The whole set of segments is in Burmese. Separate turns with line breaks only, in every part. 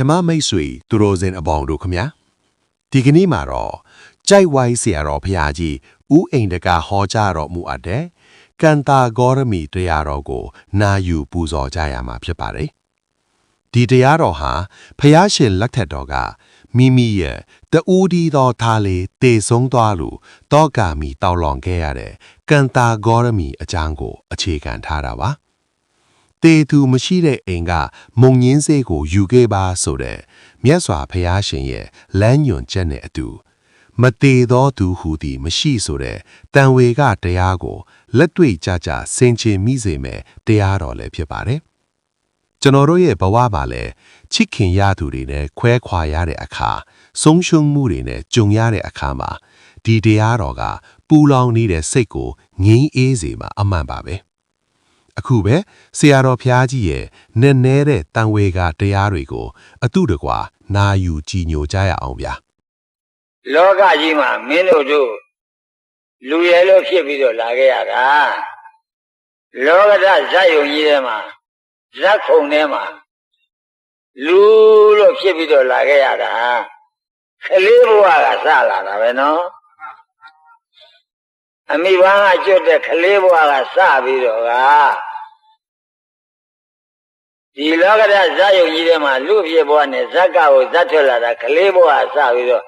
ဓမ္မမိတ်ဆွေသူတော်စင်အပေါင်းတို့ခမညာဒီကနေ့မှာတော့ကြိုက်ဝိုင်းဆရာတော်ဖရာကြီးဦးအိမ်တကဟောကြားတော်မူအပ်တဲ့ကန္တာဂေါရမီတရားတော်ကိုနာယူပူဇော်ကြရမှာဖြစ်ပါတယ်ဒီတရားတော်ဟာဖရာရှင်လက်ထက်တော်ကမိမိရဲ့တူးဒီသောသားလေးတေဆုံးသွားလို့တောကာမီတောက်လောင်ခဲ့ရတဲ့ကန္တာဂေါရမီအကြောင်းကိုအခြေခံထားတာပါတေသူမရှိတဲ့အိမ်ကမုံငင်းစေးကိုယူခဲ့ပါဆိုတဲ့မြတ်စွာဘုရားရှင်ရဲ့လမ်းညွှန်ချက်နဲ့အတူမတေသောသူဟူသည်မရှိဆိုတဲ့တန်ဝေကတရားကိုလက်တွေ့ကြကြဆင်ခြင်မိစေမယ်တရားတော်လည်းဖြစ်ပါတယ်ကျွန်တော်တို့ရဲ့ဘဝမှာလည်းချစ်ခင်ရသူတွေနဲ့ခွဲခွာရတဲ့အခါဆုံးရှုံးမှုတွေနဲ့ကြုံရတဲ့အခါမှာဒီတရားတော်ကပူလောင်နေတဲ့စိတ်ကိုငြိမ်းအေးစေမှာအမှန်ပါပဲအခုပဲဆရာတော်ဖျားကြီးရဲ့နက်နဲတဲ့တန်ဝေကတရားတွေကိုအတုတကွာနာယူကြည်ညိုကြရအောင်ဗျာ
လောကကြီးမှာမင်းတို့လူရဲလို့ဖြစ်ပြီးတော့လာခဲ့ရတာလောကဓာတ်ဇတ်ယုံကြီးထဲမှာဇက်ခုံထဲမှာလူလို့ဖြစ်ပြီးတော့လာခဲ့ရတာကလေးဘဝကစလာတာပဲနော်အမိဘကကျွတ်တဲ့ကလေးဘဝကစပြီးတော့ကဒီလောကဓာတ်ဇတ်ယုံကြီးထဲမှာလူဖြစ်ဘဝနဲ့ဇက်ကကိုဇတ်ထွက်လာတာကလေးဘဝစပြီးတော့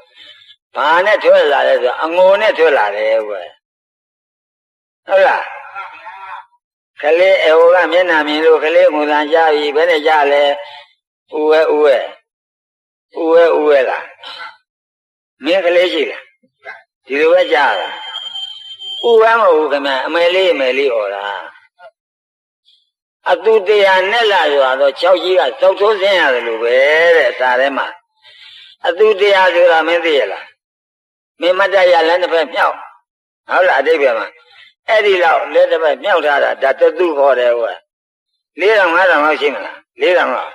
ဘာနဲ့ထွက်လာလဲဆိုအငိုနဲ့ထွက်လာတယ်ကွယ်ဟုတ်လားကလေးအဟိုကမျက်နှာမြင်လို့ကလေးငိုတန်ကြပြီဘယ်နဲ့ကြလဲဥဝဲလားမင်းကလေးရှိလားဒီလိုပဲကြားတာဥဝဲမဟုတ်ခင်ဗျအမေလေးဟောတာအတူတရားနဲ့လာရွာတော့6ကြီးကစောက်ထိုးစင်းရတယ်လို့ပဲတဲ့စာထဲမှာအတူတရားဆိုတာမင်းသိရလားမင်းမတရလည်းတစ်ဖက်မြောက်ဟုတ်လားအတိတ်ပဲမှာအဲ့ဒီလောက်လက်တစ်ဖက်မြောက်ထားတာဒါတသူဟောတယ်ကွာ4000 5000လောက်ရှိမလား4000လောက်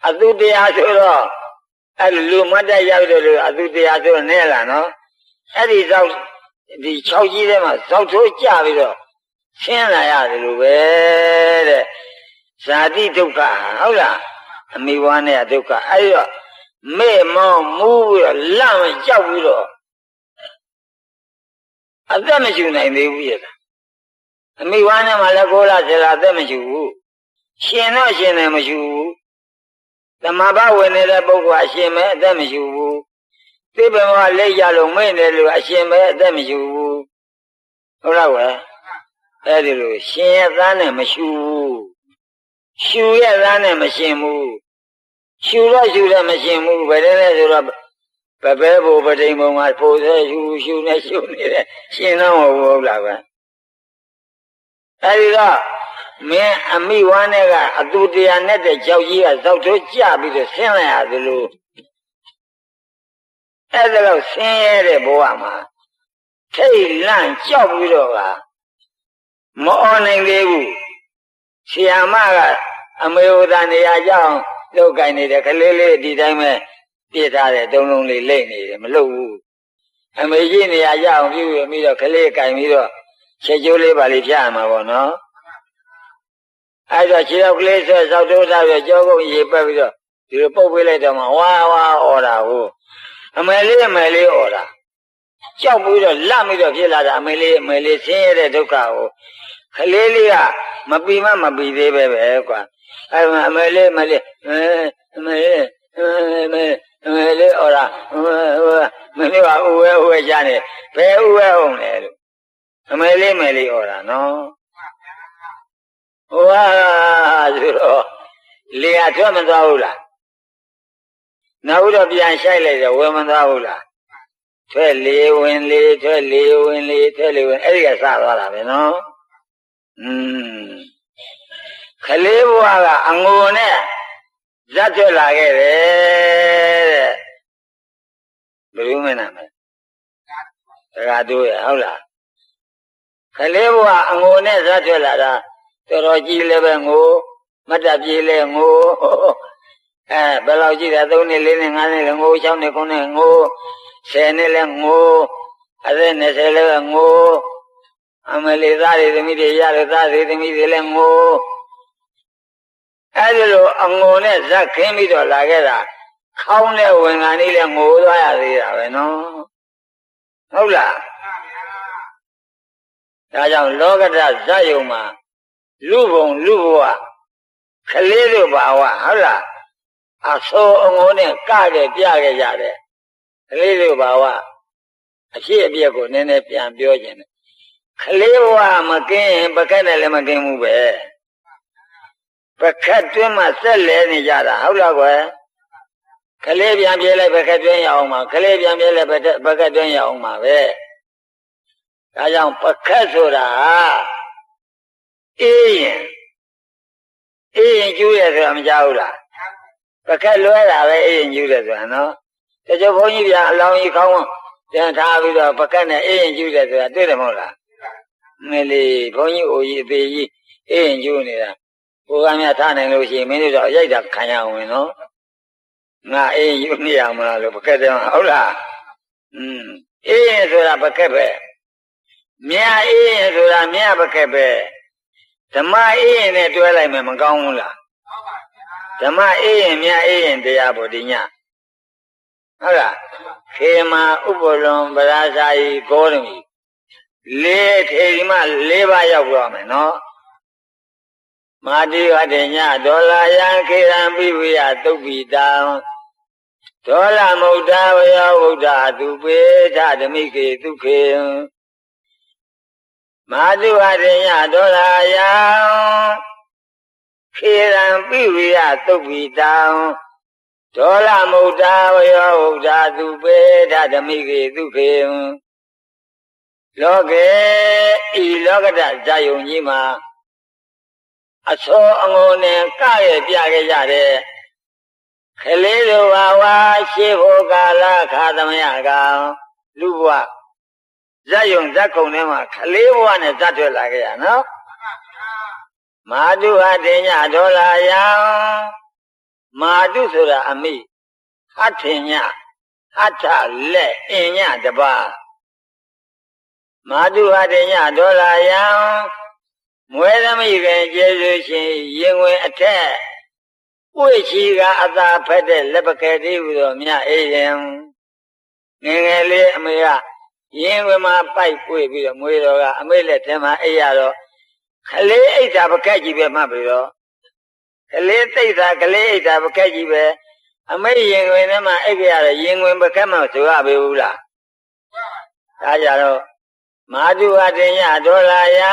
အတူတရားဆိုတော့အဲ့လူမတရရောက်တယ်လို့အတူတရားဆိုတော့နဲလားနော်အဲ့ဒီစောက်ဒီ6ကြီးထဲမှာစောက်ထိုးကြပြီးတော့ရှင်းလာရတယ်လို့ပဲတဲ့ဇာတိဒုက္ခဟုတ်လားအမိဘွားနဲ့ဒုက္ခအဲ့တော့မေ့မောင်းမူးပြီးတော့လန့်ကြောက်ပြီးတော့အသက်မရှိနိုင်သေးဘူးရဲ့အမိဘွားနဲ့မှလည်းကိုလာဆရာအသက်မရှိဘူးရှင်တော့ရှင်တယ်မရှိဘူးသမဘာဝင်နေတဲ့ပုဂ္ဂိုလ်အရှင်ပဲအသက်မရှိဘူးသိပ္ပံကလက်ရလို့မိတ်တယ်လို့အရှင်ပဲအသက်မရှိဘူးဟုတ်လားကွယ်အဲ့ဒီလိုရှင်ရဲ့သားနဲ့မရှူဘူးရှူရဲ့သားနဲ့မရှင်ဘူးရှူတော့မရှင်ဘူးဘယ်နဲ့လဲဆိုတော့ပပဲဘိုပတိန်ဘုံကပိုသေးရှူနဲ့ရှူနေတယ်ရှင်တော့မဟုတ်လားကွယ်အဲ့ဒီတော့မင်းအမိဝမ်းနဲ့ကအတူတရားနဲ့တဲ့ကြောက်ကြီးကဇောက်ထိုးကြပြီးတော့ဆင်းလိုက်ရတယ်လို့အဲ့ဒါတော့ဆင်းရဲတဲ့ဘဝမှာထိတ်လန့်ကြောက်ပြီးတော့ကမအော်နိုင်သေးဘူးဆရာမကအမေဟိုတန်နေရာကြောင်းလောက်ကင်နေတဲ့ကလေးလေးဒီတိုင်းပဲပြစ်ထားတဲ့တုံးလုံးလေးလိမ့်နေတယ်မလုပ်ဘူးအမေကြီးနေရာကြောင်းပြုပြီးတော့ကလေးကင်ပြီးတော့ချက်ကျိုးလေးပါလေးဖြတ်ရမှာပေါ့နော်အဲ့တော့ခြေတော့ကလေးဆွဲစောက်တိုးထားပြီးကြောကုန်းရေပက်ပြီးတော့ဒီလိုပုတ်ပေးလိုက်တော့မှဝါအော်တာဟုတ်အမေလေးအော်တာကြောက်ပြီးတော့လန့်ပြီးတော့ဖြစ်လာတာအမေလေးဆင်းရဲတဲ့ဒုက္ခကိုကလေးလေးကမပီသေးပဲကွာအဲ့မှာအမေလေးအော်တာမင်းကဥဝဲရှာနေဘယ်ဥဝဲအောင်လဲလို့အမေလေးအော်တာနော်ဝါဆိုတော့လေကထွက်မသွားဘူးလားနောက်တော့ပြန်ဆိုင်လိုက်တယ်ဝင်မသွားဘူးလားထွက်လေဝင်လေထွက်လေဝင်လေထွက်လေဝင်အဲ့ဒီကစသွားတာပဲနော်ခလေးဘွားကအငိုနဲ့ဇက်ထွက်လာခဲ့တယ်တဲ့ဘယ်လိုမနာမလဲဒါကတို့ရဟုတ်လားခလေးဘွားအငိုနဲ့ဇက်ထွက်လာတာတော်တော်ကြီးလည်းပဲငိုမတ်တပ်ပြေးလည်းငိုဘယ်လောက်ကြည့်တာ3နှစ်4နှစ်5နှစ်လည်းငို6နှစ်9နှစ်ငို10နှစ်လည်းငိုအသက်20လည်းငိုအမလေးသားတွေသမီးတွေရတဲ့သားတွေသမီးတွေလည်းငို အဲ့ဒီလိုအငုံနဲ့ဇက်ခင်းပြီးတော့လာခဲ့တာခေါင်းနဲ့ဝင်ခံလေးလည်းငိုသွားရသေးတာပဲနော်ဟုတ်လားဒါကြောင့်လောကဓာတ်ဇက်ယုံမှာလူဘုံလူဘဝခလေးတို့ဘာဝဟုတ်လားအဆိုးအငုံနဲ့ကခဲ့ပြခဲ့ကြတယ်ခလေးတို့ဘာဝအဖြစ်အပျက်ကိုနည်းနည်းပြန်ပြောခြင်းတယ်ခလေးဘဝမကင်းရင်ပကက်နဲ့လည်းမကင်းဘူးပဲပကက်တွင်းမှာဆက်လဲနေကြတာဟုတ်လားကွယ်ခလေးပြန်ပြေးလိုက်ပကက်တွင်းရအောင်ပါခလေးပြန်ပြေးလိုက်ပကက်တွင်းရအောင်ပါပဲဒါကြောင့်ပကက်ဆိုတာအေးရင်ကျူးရဆိုတာမကြောက်ဘူးလားပကက်လွဲတာပဲအေးရင်ကျူးတယ်ဆိုတာနော်တချို့ဘုန်းကြီးပြန်အလောင်းကြီးခေါင်းပြန်ထားပြီးတော့ပကက်နဲ့အေးရင်ကျူးတယ်ဆိုတာတွေ့တယ်မဟုတ်လားမလေးဘုန်းကြီးအိုကြီးအသေးကြီးအေးရင်ကျူးနေတာကိုကများထားနိုင်လို့ရှိရင်မင်းတို့တော့ရိုက်တာခံရအောင်ဝင်နော်ငါအေးယူနေရမလားလို့ပကက်တယ်ဟုတ်လားအေးရင်ဆိုတာပကက်ပဲမြတ်အေးရင်ဆိုတာမြတ်ပကက်ပဲဓမ္မအေးရင်နဲ့တွဲလိုက်မယ်မကောင်းဘူးလားဓမ္မအေးရင်မြတ်အေးရင်တရားပေါ်ဒီညဟုတ်လားခေမာဥပ္ပလွန်ပရာဇာယီဂေါရမီလေးထေဒီမှ၄ပါးရောက်သွားမယ်နော်မာတိဝတ္တညဒေါလာယံခေရံပိဝိယသုတ်ပိတံဒေါလမုဒ္ဒဝယောဗုဒ္ဓသူပေထဓမိကေဒုခေမာတိဝတ္တညဒေါလာယံခေရံပိဝိယသုတ်ပိတံဒေါလမုဒ္ဒဝယောဗုဒ္ဓသူပေထဓမိကေဒုခေလောကေဤလောကတဇာယုံကြီးမှာအစောအငုံနဲ့ကရဲ့ပြခဲ့ကြတဲ့ခလေးတို့ဘာဝရှေးဘုကာလခါသမယကလူဘဝဇက်ယုံဇက်ခုံထဲမှာခလေးဘဝနဲ့ဇက်ထွက်လာခဲ့ရနော်မာတုဟတေညဒေါလာယံမာတုဆိုတာအမိဟထေညဟထလက်အင်ညတပါမာတုဟတေညဒေါလာယံမွေသမီးကကျေးဇူးရှင်ရင်ဝင်အထက်ဝိချီကအသာဖက်တဲ့လက်ပကယ်သေးဟူသောမြအေးရင်ငယ်ငယ်လေးအမေကရင်ဝင်မှာပိုက်ပွေပြီးတော့မွေတော်ကအမေလက်ထဲမှာအိပ်ရတော့ခလေးအိတ်တာပကက်ကြီးပဲမှတ်ပြီးတော့ခလေးသိတာခလေးအိတ်တာပကက်ကြီးပဲအမေရင်ဝင်ထဲမှာအိပ်ကြရတယ်ရင်ဝင်ပကက်မှဆိုရပေဘူးလားဒါကြတော့မာတုဝတ္တညဒေါလာယံ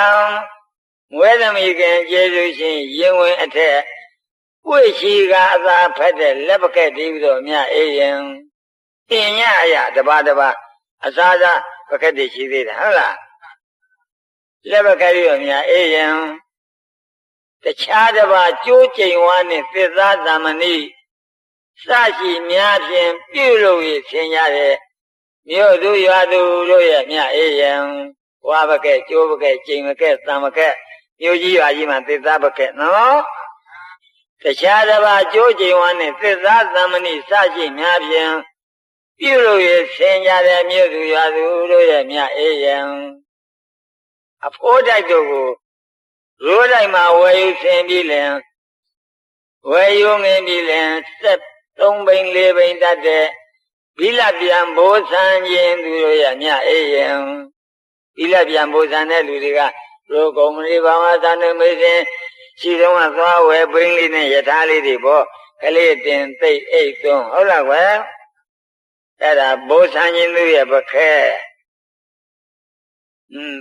မွေသမီးကကျေးဇူးရှင်ရင်ဝင်အထက်ဝိချီကအသာဖက်တဲ့လက်ပကက်တည်းပြီးတော့မြအေးရင်အင်ညအရာတပါးတပါးအစားစားပကက်တည်းရှိသေးတယ်ဟုတ်လားလက်ပကက်ပြီးတော့မြအေးရင်တခြားတပါးကျိုးကျိန်ဝါနဲ့သစ္စာသမဏိစရှိများဖြင့်ပြုလို့ရဆင်ရတဲ့မြို့သူရွာသူတို့ရဲ့မြအေးရင်ဝါပကက်ကျိုးပကက်ကျိန်ပကက်သံပကက်မြို့ကြီးရွာကြီးမှာသစ္စာပကက်နော်တခြားတစ်ပါးကျိုးကျိန်ဝါနဲ့သစ္စာသမဏိစရှိများဖြင့်ပြုလို့ရဆင်ကြတဲ့မြို့သူရွာသူတို့ရဲ့မြအေးရင်အဖိုးတိုက်တို့ကိုရိုးတိုက်မှာဝယ်ယူဆင်ပြီးလင်ဝယ်ယူငင်းပြီးလင်3 ဘိန်း4 ဘိန်းတတ်တဲ့ဘိလပြန်ဘိုးဆန်းခြင်းသူတို့ရဲ့မြအေးရင်ဘိလပြန်ဘိုးဆန်းတဲ့လူတွေကရိုးကုံမလေးဘာဝသာနေမေးစဉ်ရှိတော့ကသွားဝယ်ဘိန်းလေးနဲ့ယထာလေးတွေပေါ့ကလေးတင်သိအိတ်သွန်းဟုတ်လားကွယ်အဲ့ဒါဘိုးဆန်းခြင်းသူရဲ့ပခဲ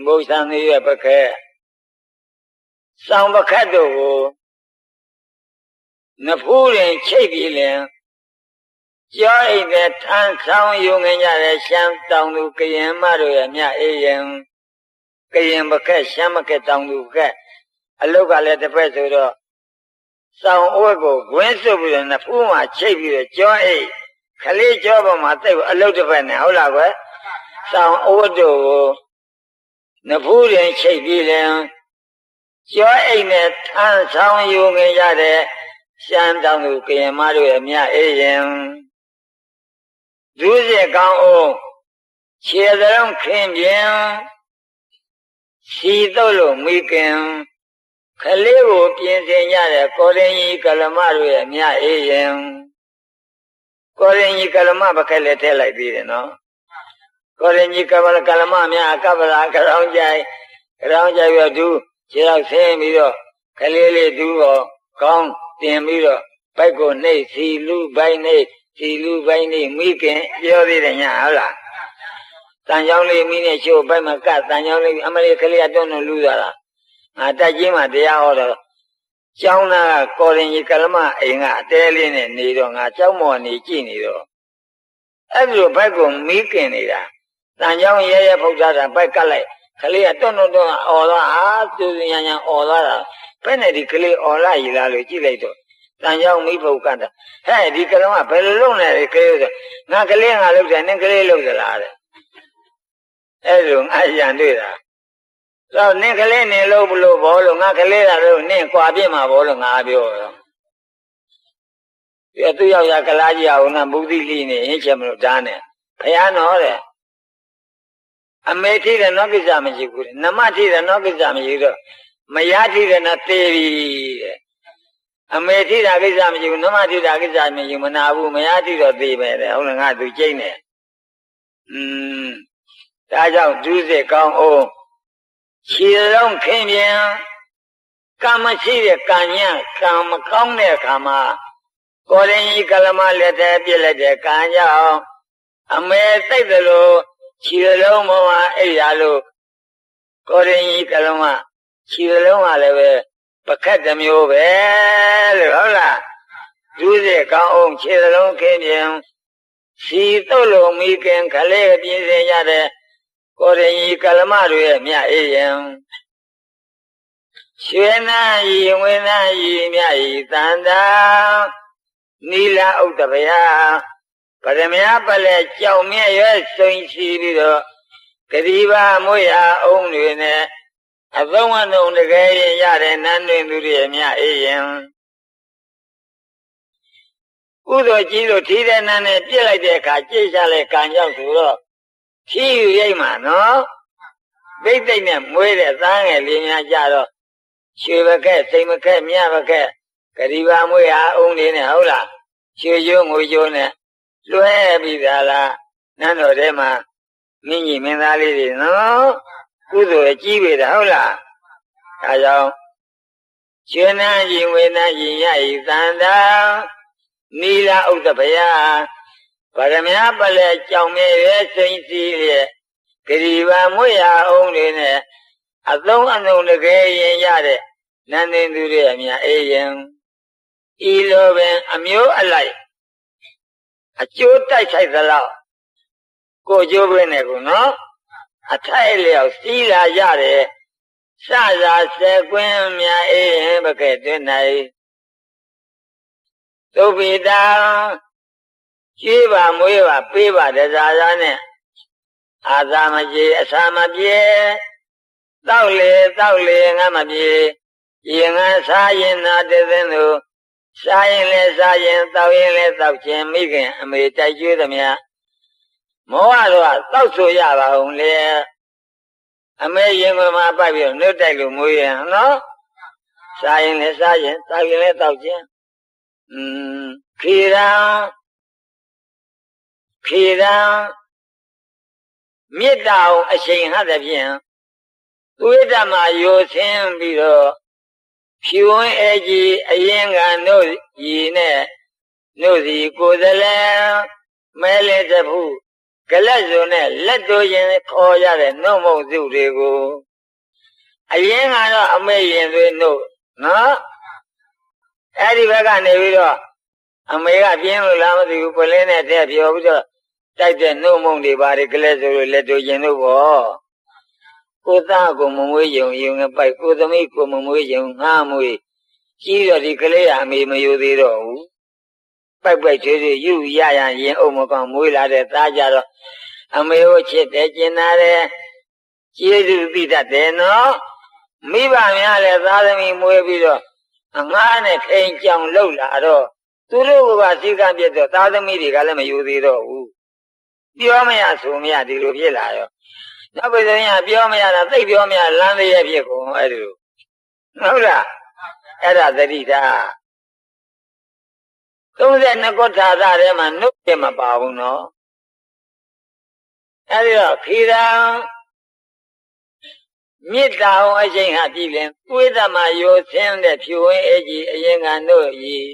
ဘိုးဆန်းသူရဲ့ပခဲစောင်းပခတ်တို့ကိုနဖူးရင်ချိတ်ပြီးလင်ကြောအိမ်နဲ့ထမ်းဆောင်ယူငင်ကြတဲ့ရှမ်းတောင်သူကရင်မတို့ရဲ့မြအေးရင်ကရင်ပခက်ရှမ်းပခက်တောင်သူခက်အလုတ်ကလည်းတစ်ဖက်ဆိုတော့စောင်းအဝတ်ကိုဂွင်းစွပ်ပြီးတော့နဖူးမှာချိတ်ပြီးတော့ကြောအိမ်ခလေးကြောပေါ်မှာတိတ်အလုတ်တစ်ဖက်နဲ့ဟုတ်လားကွယ်စောင်းအဝတ်တို့ကိုနဖူးရင်ချိတ်ပြီးလင်ကြောအိမ်နဲ့ထမ်းဆောင်ယူငင်ကြတဲ့ရှမ်းတောင်သူကရင်မတို့ရဲ့မြအေးရင်ဒုစရကောင်းအောင်ခြေစလုံးခင်းပြင်းစီတော့လို့မိခင် ခလေးကိုပြင်ဆင်ကြတဲ့ကောရင်ကြီးကလမတို့ရဲ့မြအေးရင်ကောရင်ကြီးကလမပခက်လက်ထည့်လိုက်ပြီးတယ်နော်ကောရင်ကြီးကလမများကပ္ပလာကရောင်းကြိုက်ပြီးသူခြေတော့ဆင်းပြီးတော့ခလေးလေးသူတော့ကောင်းတင်ပြီးတော့ဘိုက်ကိုနှိပ်စီလူဘိုက်နှိပ်စီလူဘိုက်နှိပ်မိခင်ပြောသေးတယ်ညာဟုတ်လားတန်ချောင်းလေးမိနဲ့ချို့ဘိုက်မှာကတ်တန်ချောင်းလေးအမလေးကလေးကတွန်းလူသွားတာငါတက်ကြီးမှတရားဟောတော့ကျောင်းသားကကောရင်ကြီးကလမအိမ်ကအတဲလေးနဲ့နေတော့ငါကျောင်းမော်နေကြည့်နေတော့အဲ့ဒီလိုဘိုက်ကိုမိခင်နေတာတန်ချောင်းရဲဖုတ်ထားတာဘိုက်ကတ်လိုက်ကလေးကတွန်းအော်သွားသူညာအော်သွားတာဘယ်နဲ့ဒီကလေးအော်လာရည်လားလို့ကြည့်လိုက်တော့တန်ချောင်းမိဖုတ်ကတ်တာဟဲ့ဒီကလမဘယ်လိုလုပ်နေလဲကလေးဆိုငါကလေးလုပ်တယ်နင်ကလေးလုပ်သလားတဲ့အဲ့လိုငါရန်တွေ့တာတော့နင်ကလေးနေလို့ဘလို့ဘောလို့ငါကလေးလာလို့နင်ကွာပြစ်မှာဘောလို့ငါပြောတော့ဒီသူယောက်ျားကလားကြီးအောင်ကမူသီလိနေဟင်းချက်မလို့ဓာတ်နဲ့ဘုရားတော်တဲ့အမေထိတယ်တော့ကိစ္စမရှိဘူးတဲ့နမထိတယ်တော့ကိစ္စမရှိတော့မယားထိတယ်တော့သေပြီတဲ့အမေထိတာကိစ္စမရှိဘူးနမထိတာကိစ္စမရှိမနာဘူးမယားထိတော့သေပဲတဲ့ဟုတ်လားငါသူကျိတ်နေဒါကြောင့်ဒုစရကောင်းအောင်ခြေလုံးခင်းပြန်ကံမရှိတဲ့ကံညံ့ကံမကောင်းတဲ့အခါမှာကိုရင်ကြီးကလမလက်ထဲပြစ်လိုက်တဲ့ကံကြောင့်အမေသိတယ်လို့ခြေလုံးပေါ်မှာအိပ်ရလို့ကိုရင်ကြီးကလမခြေလုံးကလည်းပဲပကတ်တစ်မျိုးပဲလို့ဟုတ်လားဒုစရကောင်းအောင်ခြေလုံးခင်းပြန်စီတုတ်လို့မိခင်ခလေးပြင်းစင်ရတဲ့ကိုရင်ကြီးကလမတို့ရဲ့မြအေးရင်ရွှေနာရီဝင်းနာရီမြဤတန်တာနီလာဥဒ္ဒဗယပရမယပလက်ကြောင်မြဲ့ရွယ်စိန်စီပြီးတော့ဂတိပါမွေအားအုံးတွေနဲ့အသုံးအနှုံတကယ်ရင်ရတဲ့နန်းတွင်သူတွေရဲ့မြအေးရင်ဥဒ္ဒကြီးတို့ထီးတဲ့နန်းနဲ့ပြစ်လိုက်တဲ့အခါကြိတ်ချလိုက်ကံကြောင့်ဆိုတော့ခီးယူရိတ်မှာနော်ဒိတ်ဒိတ်နဲ့မွေးတဲ့သားငယ်လေးများကြတော့ရွှေပကက်စိန်ပကက်မြပကက်ဂရီပါမွေးအားအုံးလေးနဲ့ဟုတ်လားရွှေကျိုးငွေကျိုးနဲ့လွှဲပြီးသားလားနန်းတော်ထဲမှာမင်းကြီးမင်းသားလေးတွေနော်ကုသိုလ်အကြီးပေတာဟုတ်လားဒါကြောင့်ရွှေနန်းကြီးဝေနန်းကြီးရဤသန္တာနီလာဥဒ္ဒဗယဗရမယပလက်ကြောင်မြဲရဲစိန်စီလျက်ဂရီပါမွေအားအုံးလေးနဲ့အသုံးအနှုံတကယ်ရင်ရတဲ့နန်းသိသူတွေအမြအေးရင်ဤလိုပင်အမျိုးအလိုက်အကျိုးတိုက်ဆိုင်သလောက်ကိုကျိုးပင်နဲ့ကိုနော်အထိုက်လျောက်စီးလာရတဲ့စစာဆယ်ကွင်းမြအေးရင်ပကဲ့တွင်၌သုဗိတာရှိပါမွေးပါပေးပါတစားစားနဲ့အာသာမကြေအစာမပြေတောက်လေငါမပြေရင်ငါစားရင်နာတဲ့သင်းတို့စားရင်လဲစားရင်တောက်ရင်လဲတောက်ခြင်းမိခင်အမေတိုက်ကျွေးသမျှမောဟတော့တောက်ဆိုရပါအောင်လေအမေရင်ကမှပိုက်ပြီးနှုတ်တိုက်လို့မွေးရင်နော်စားရင်လဲစားရင်တောက်ရင်လဲတောက်ခြင်းခေရန်မေတ္တာအောင်အရှိန်ဟတဲ့ဖြင့်ဝိဓမ္မာယိုဆင်းပြီးတော့ဖြူဝင်းအကြီးအရင်ကတို့ရည်နဲ့တို့စီကိုယ်စလဲမဲလေတဖူးကလတ်စုံနဲ့လက်တို့ရင်ခေါ်ရတဲ့နှုတ်မုတ်စုတွေကိုအရင်ကတော့အမေရင်သွေးနှုတ်နော်အဲ့ဒီဘက်ကနေပြီးတော့အမေကပြင်းလို့လားမသိဘူးပလင်းနဲ့တဲ့ပြောပြီးတော့တိုက်တဲ့နှုတ်မုံတွေပါတယ်ကလေးဆိုလို့လက်တို့ရင်တို့ပေါ့ကိုသားကိုမမွေးယုံငပိုက်ကိုသမီးကိုမမွေးယုံငါမွေးကြီးတော့ဒီကလေးကအမေမယူသေးတော့ဘူးပိုက်ချွေးယူရရင်အုံမကောင်မွေးလာတဲ့သားကြတော့အမေကိုချစ်တယ်ကျင်နာတယ်ကျေးဇူးသိတတ်တယ်နော်မိဘများလည်းသားသမီးမွေးပြီးတော့အငားနဲ့ခိန်ကြောင်လှုပ်လာတော့သူတို့ကစိတ်ကပြတ်တော့သားသမီးတွေကလည်းမယူသေးတော့ဘူးပြောမရဆိုမရဒီလိုဖြစ်လာရောနောက်ပြည်သူများပြောမရတာသိပြောမရလမ်းလေးရဲ့ဖြစ်ကုန်အဲ့ဒီလို ဟုတ်လားအဲ့ဒါသတိထား32ခုထာသထဲမှာနှုတ်ပြမပါဘူးနော်အဲ့ဒီတော့ခေတံမေတ္တာအောင်အချိန်ဟာပြည်လင်သွေးသမရိုဆင်းတဲ့ဖြူဝင်းအေးကြီးအရင်ကနှုတ်ရည်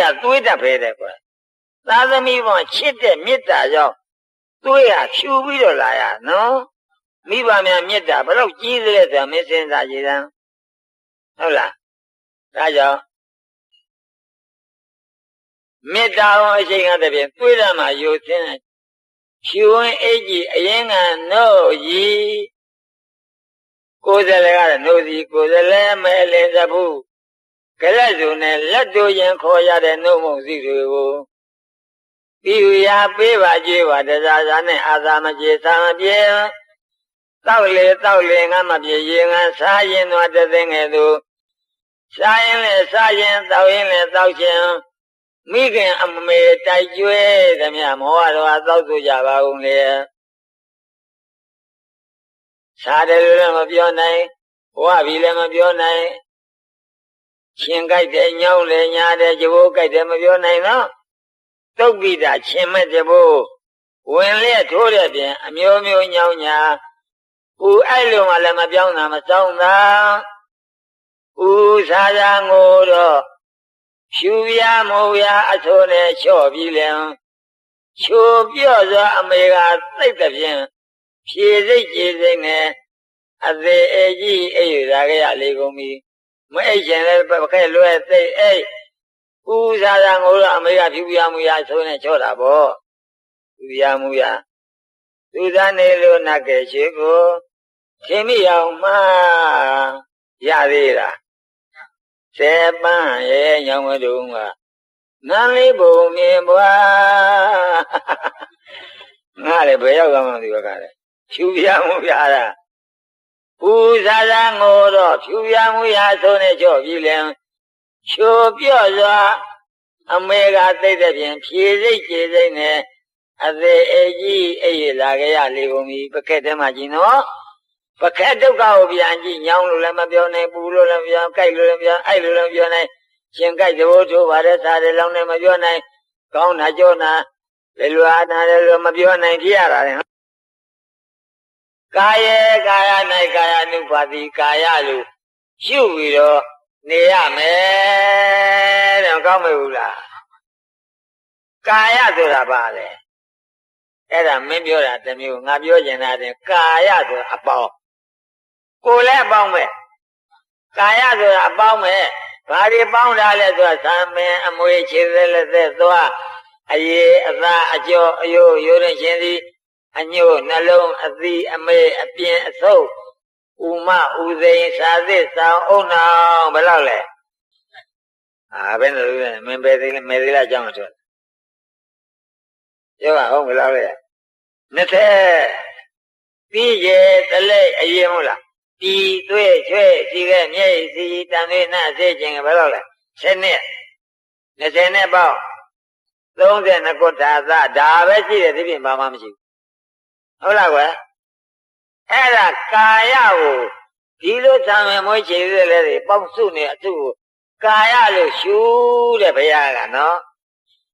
ကသွေးတတ်ပဲတဲ့ကွာသာသမီပေါ်ချစ်တဲ့မေတ္တာကြောင့်သွေးဟာဖြူပြီးတော့လာရနော်မိဘများမေတ္တာဘယ်တော့ကြီးသလဲဆိုတာမင်းစဉ်းစားကြည့်စမ်းဟုတ်လားဒါကြောင့်မေတ္တာအောင်အချိန်ကတည်းကသွေးသမရိုဆင်းဖြူဝင်းအေးကြီးအရင်ကနှုတ်ရည်ကိုယ်စလဲကတော့နှုတ်စီကိုယ်စလဲမဲလင်းသဘူးကလက်စုံနဲ့လက်တို့ရင်ခေါ်ရတဲ့နှုတ်မုံစီတွေကိုပြီးယူရပေးပါကြွေးပါတစားစားနဲ့အာသာမကြေသာမပြေတောက်လေငါမပြေရင်ငါစားရင်တော့တသိငယ်သူစားရင်လည်းစားရင်တောက်ရင်လည်းတောက်ခြင်းမိခင်အမေတိုက်ကျွဲသမျှမောဟတော်သောက်ဆိုကြပါဦးလေစားတယ်လို့လည်းမပြောနိုင်ဝပြီလည်းမပြောနိုင်ရှင်ကြိုက်တယ်ညောင်းလေညာတယ်ကြိုးကြိုက်တယ်မပြောနိုင်နော်သုတ်ပိတာရှင်မဲ့ကြိုးဝင်လျက်ထိုးတဲ့ပြင်အမျိုးမျိုးညောင်းညာဦးအဲ့လိုမှလည်းမပြောင်းတာမစောင်းတာဦးစားရငိုတော့ဖြူရမိုးရအထိုးနဲ့ချော့ပြီးလင်ချိုပြော့စွာအမေကသိတဲ့ပြင်ဖြေစိတ်ကြေစိတ်နဲ့အသေးအကြီးအိပ်ရကြရလေကုန်ပြီမအိပ်ချင်လည်းပခဲလွဲသိအိပ်ဦးစားရငိုတော့အမေကဖြူရမိုးရအထိုးနဲ့ချော့တာပေါ့ဖြူရမိုးရသူသားနေလို့နတ်ကဲရှိကိုခင်မိအောင်မှရသေးလားစေပန်းရဲ့ညောင်မတုံးကနန်းလေးပုံမြင်ပွားငါလည်းဘယ်ရောက်သွားမှမသိဘူးကလည်းဖြူပြမှုပြတာဦးစားစားငိုတော့ဖြူပြမှုရဆိုနေကြော့ပြီလင်ချိုပြော့စွာအမေကသိတဲ့ပြင်ဖြေစိတ်ကြေစိတ်နဲ့အသေးအကြီးအိပ်လာကြရလေကုန်ပြီပကက်ထဲမှာကြည့်နော်ပကက်ဒုက္ခကိုပြန်ကြည့်ညောင်းလို့လည်းမပြောနိုင်ပူလို့လည်းမပြောကြိုက်လို့လည်းမပြောအဲ့လိုလည်းမပြောနိုင်ရှင်ကြိုက်သဘောထိုးပါတယ်စားတယ်လောင်းတယ်မပြောနိုင်ကောင်းတာကြောနာလေလွာနာတယ်လို့မပြောနိုင်ဖြစ်ရတာလေကာယေကာယ၌ကာယ ानु ပါတိကာယလို့ရှုပြီးတော့နေရမယ်တဲ့ကောင်းမဟုတ်လားကာယဆိုတာဘာလဲအဲ့ဒါမင်းပြောတာတစ်မျိုးငါပြောချင်တာတဲ့ကာယဆိုတာအပေါင်းကိုယ်လည်းအပေါင်းပဲကာယဆိုတာအပေါင်းပဲဘာတွေပေါင်းတာလဲဆိုတာသံမင်အမွေခြေသက်လက်သက်သွားအရေအသားအကျော်အယိုးရိုးတဲ့ရှင်သည်အညို့နှလုံးအသီးအမေအပြင်းအဆုပ်ဥမဥသိန်စာသစ်ဆောင်အုံနောင်ဘယ်လောက်လဲဘယ်လိုလဲမင်းပဲသေးလဲမေသေးလားအကြောင်းဆိုပြောပါဦးဘယ်လောက်လဲ20ပြီးရတလဲအရင်ဟုတ်လားပြီးသွေးချွဲစီကဲမျက်စီတန်သေးနှအစေခြင်းဘယ်လောက်လဲ7နှစ်20နှစ်ပေါ့32ခုထာသဒါပဲရှိတယ်ဒီပြင်ဘာမှမရှိဘူးဟုတ်လားကွယ်အဲ့ဒါကာယကိုဒီလိုသံဝင်မွေးချေရတဲ့လေပေါက်စုနေအထုကိုကာယလို့ရှုတဲ့ဘုရားကနော်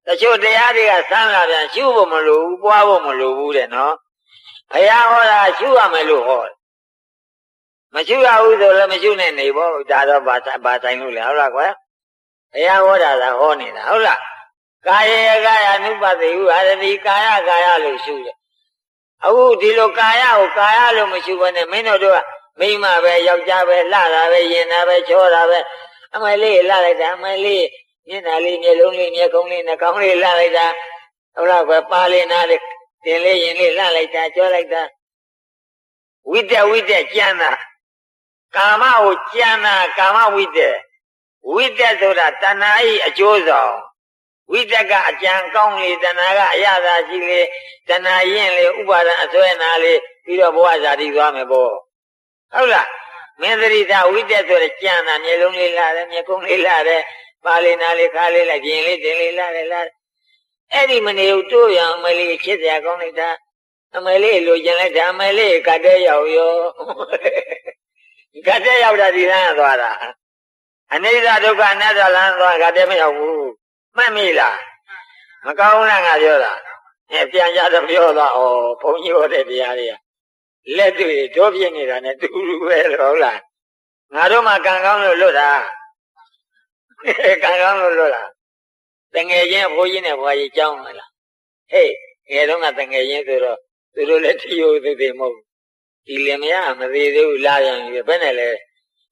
တချို့တရားတွေကဆန်းလာပြန်ရှုဖို့မလိုဘူးပွားဖို့မလိုဘူးတဲ့နော်ဘုရားဟောတာရှုရမယ်လို့ဟောတယ်မရှုရဘူးဆိုလည်းမရှုနဲ့နေပေါ့ဒါတော့ဘာဆိုင်လို့လဲဟုတ်လားကွယ်ဘုရားဟောတာကဟောနေတာဟုတ်လားကာယေကာယ ानु ပါတိဟုအာရတိကာယလို့ရှုတယ်အခုဒီလိုကာယကိုကာယလို့မရှုဘဲနဲ့မင်းတို့ကမိမပဲယောက်ျားပဲလှတာပဲရင်တာပဲချောတာပဲအမလေးလှလိုက်တာအမလေးမျက်နှာလေးမျက်လုံးလေးမျက်ခုံးလေးနှာခေါင်းလေးလှလိုက်တာဟုတ်လားကွယ်ပါလေးနားလေးတင်လေးရင်လေးလှလိုက်တာကြောလိုက်တာဝိတက်ကြမ်းတာကာမကိုကြမ်းတာကာမဝိတက်ဆိုတာတဏှာ၏အကျိုးဆောင်ဝိတက်ကအကြံကောင်းလေတဏှာကအရသာရှိလေတဏှာရင်လေဥပါဒံအစွဲနာလေပြီးတော့ဘဝဇာတိသွားမယ်ပေါ့ဟုတ်လားမင်းသတိထားဝိတက်ဆိုတဲ့ကြံတာမျက်လုံးလေးလှတယ်မျက်ခုံးလေးလှတယ်ပါလေးနာလေးခါလေးလိုက်ပြင်လေးတင်လေးလှတယ်အဲ့ဒီမနေဘူးတိုးရအောင်အမလေးချစ်စရာကောင်းလိုက်တာအမလေးလိုချင်လိုက်တာအမလေးကတဲ့ရောက်ရော ကတဲ့ရောက်တာဒီလမ်းသွားတာအနိစ္စဒုက္ခအနတ္တလမ်းသွားကတဲ့မရောက်ဘူးမှတ်မိလားမကောင်းလားငါပြောတာပြန်ကြတော့ပြောတော့ဩဘုန်းကြီးဟောတဲ့တရားတွေကလက်တွေ့တို့ပြင်းနေတာနဲ့တူတူပဲဟုတ်လားငါတို့မှကံကောင်းလို့လွတ်တာကံကောင်းလို့လွတ်တာတငယ်ချင်းဘိုးကြီးနဲ့ဘွားကြီးကြောင်းမလားဟေးငယ်တော့ကတငယ်ချင်းဆိုတော့သူတို့လည်းထီယိုသူတွေမဟုတ်ဒီလင်မယားမသေးသေးဘူးလာပြန်ပြီဘယ်နဲ့လဲ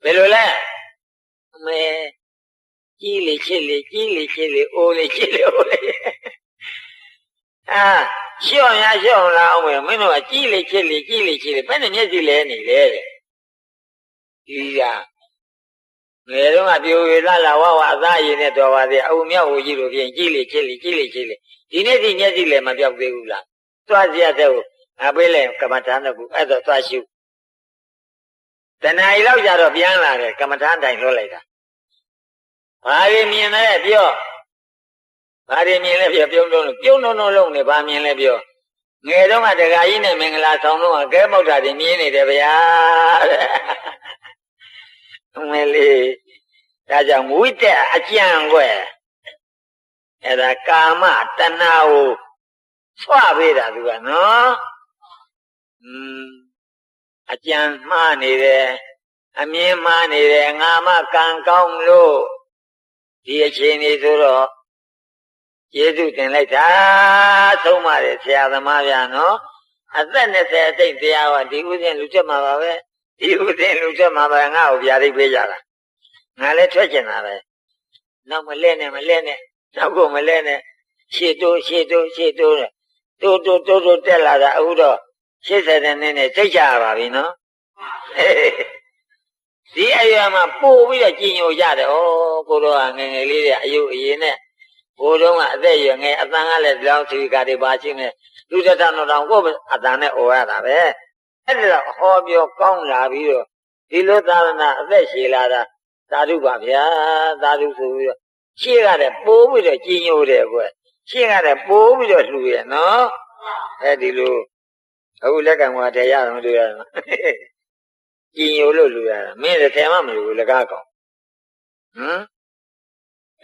ဘယ်လိုလဲအမေကြီးလေချစ်လေကြီးလေချစ်လေအိုးလေချစ်လေအိုးလေရှော့ရရှော့လာအောင်မင်းတို့ကကြီးလေချစ်လေကြီးလေချစ်လေဘယ်နဲ့မျက်စိလဲနေလဲတဲ့ဒီကငယ်တော့ကပြိုရလာဝဝအသားရည်နဲ့တော်ပါသေးအုံမြောက်ဟိုကြီးလိုပြင်ကြီးလေချစ်လေကြီးလေချစ်လေဒီနေ့ဒီမျက်စိလဲမပြောက်သေးဘူးလားသွားစီရတဲ့ကိုအပေးလဲကမ္မထာနဲ့ကူအဲ့တော့သွားရှုတဏှာကြီးလောက်ကြတော့ပြန်လာတယ်ကမ္မထာတိုင်လွှတ်လိုက်တာဘာတွေမြင်လဲပြောဘာတွေမြင်လဲပြောပြုံးလုံးလုံးနေဘာမြင်လဲပြောငယ်တော့ကတခါကြီးနဲ့မင်္ဂလာဆောင်တော့ကဲပေါက်တာတွေမြင်နေတယ်ဗျာမလေးဒါကြောင့်ဝိတ္တအကျံွယ်အဲ့ဒါကာမတဏှာကိုဆွပေးတာသူကနော်အကျံမှားနေတယ်အမြင်မှားနေတယ်ငါမကံကောင်းလို့ဒီအချိန်လေးဆိုတော့ကျေးဇူးတင်လိုက်တာဆုံးပါတယ်ဆရာသမားဗျာနော်အသက်20အတိတ်တရားကဒီဥစဉ်လူချက်မှာပါပဲဒီဥစဉ်လူချက်မှာပဲငါ့ကိုဗျာဒိတ်ပေးကြတာငါလည်းထွက်ကျင်တာပဲနောက်မလဲနဲ့နောက်ကိုမလဲနဲ့ရှေ့တိုးနဲ့တိုးတက်လာတာအခုတော့80နဲ့စိတ်ချရပါပြီနော်ဒီအရွယ်မှာပို့ပြီးတော့ကြည်ညိုကြတယ်ဩကိုတော့ငယ်ငယ်လေးတွေအယုတ်အရင်နဲ့ဘိုးတော်ကအသက်ရွယ်ငယ်အတန်ကလည်းဒီလောက်သီကာတွေပါရှိနေလူတစ်ထောင်တော့ကိုအတန်နဲ့អော်ရတာပဲအဲ့ဒါဟောပြောကောင်းလာပြီးတော့ဒီလိုသာသနာအသက်ရှည်လာတာသာဓုပါဗျာသာဓုဆိုပြီးတော့ရှေ့ကလည်းပိုးပြီးတော့ကြည်ညိုတယ်ကွရှေ့ကလည်းပိုးပြီးတော့လှူရနော်အဲဒီလိုအခုလက်ကံကတရားရမလို့ရတာကြည်ညိုလို့လှူရတာမင်းလည်းထဲမှမလို့လကားကောင်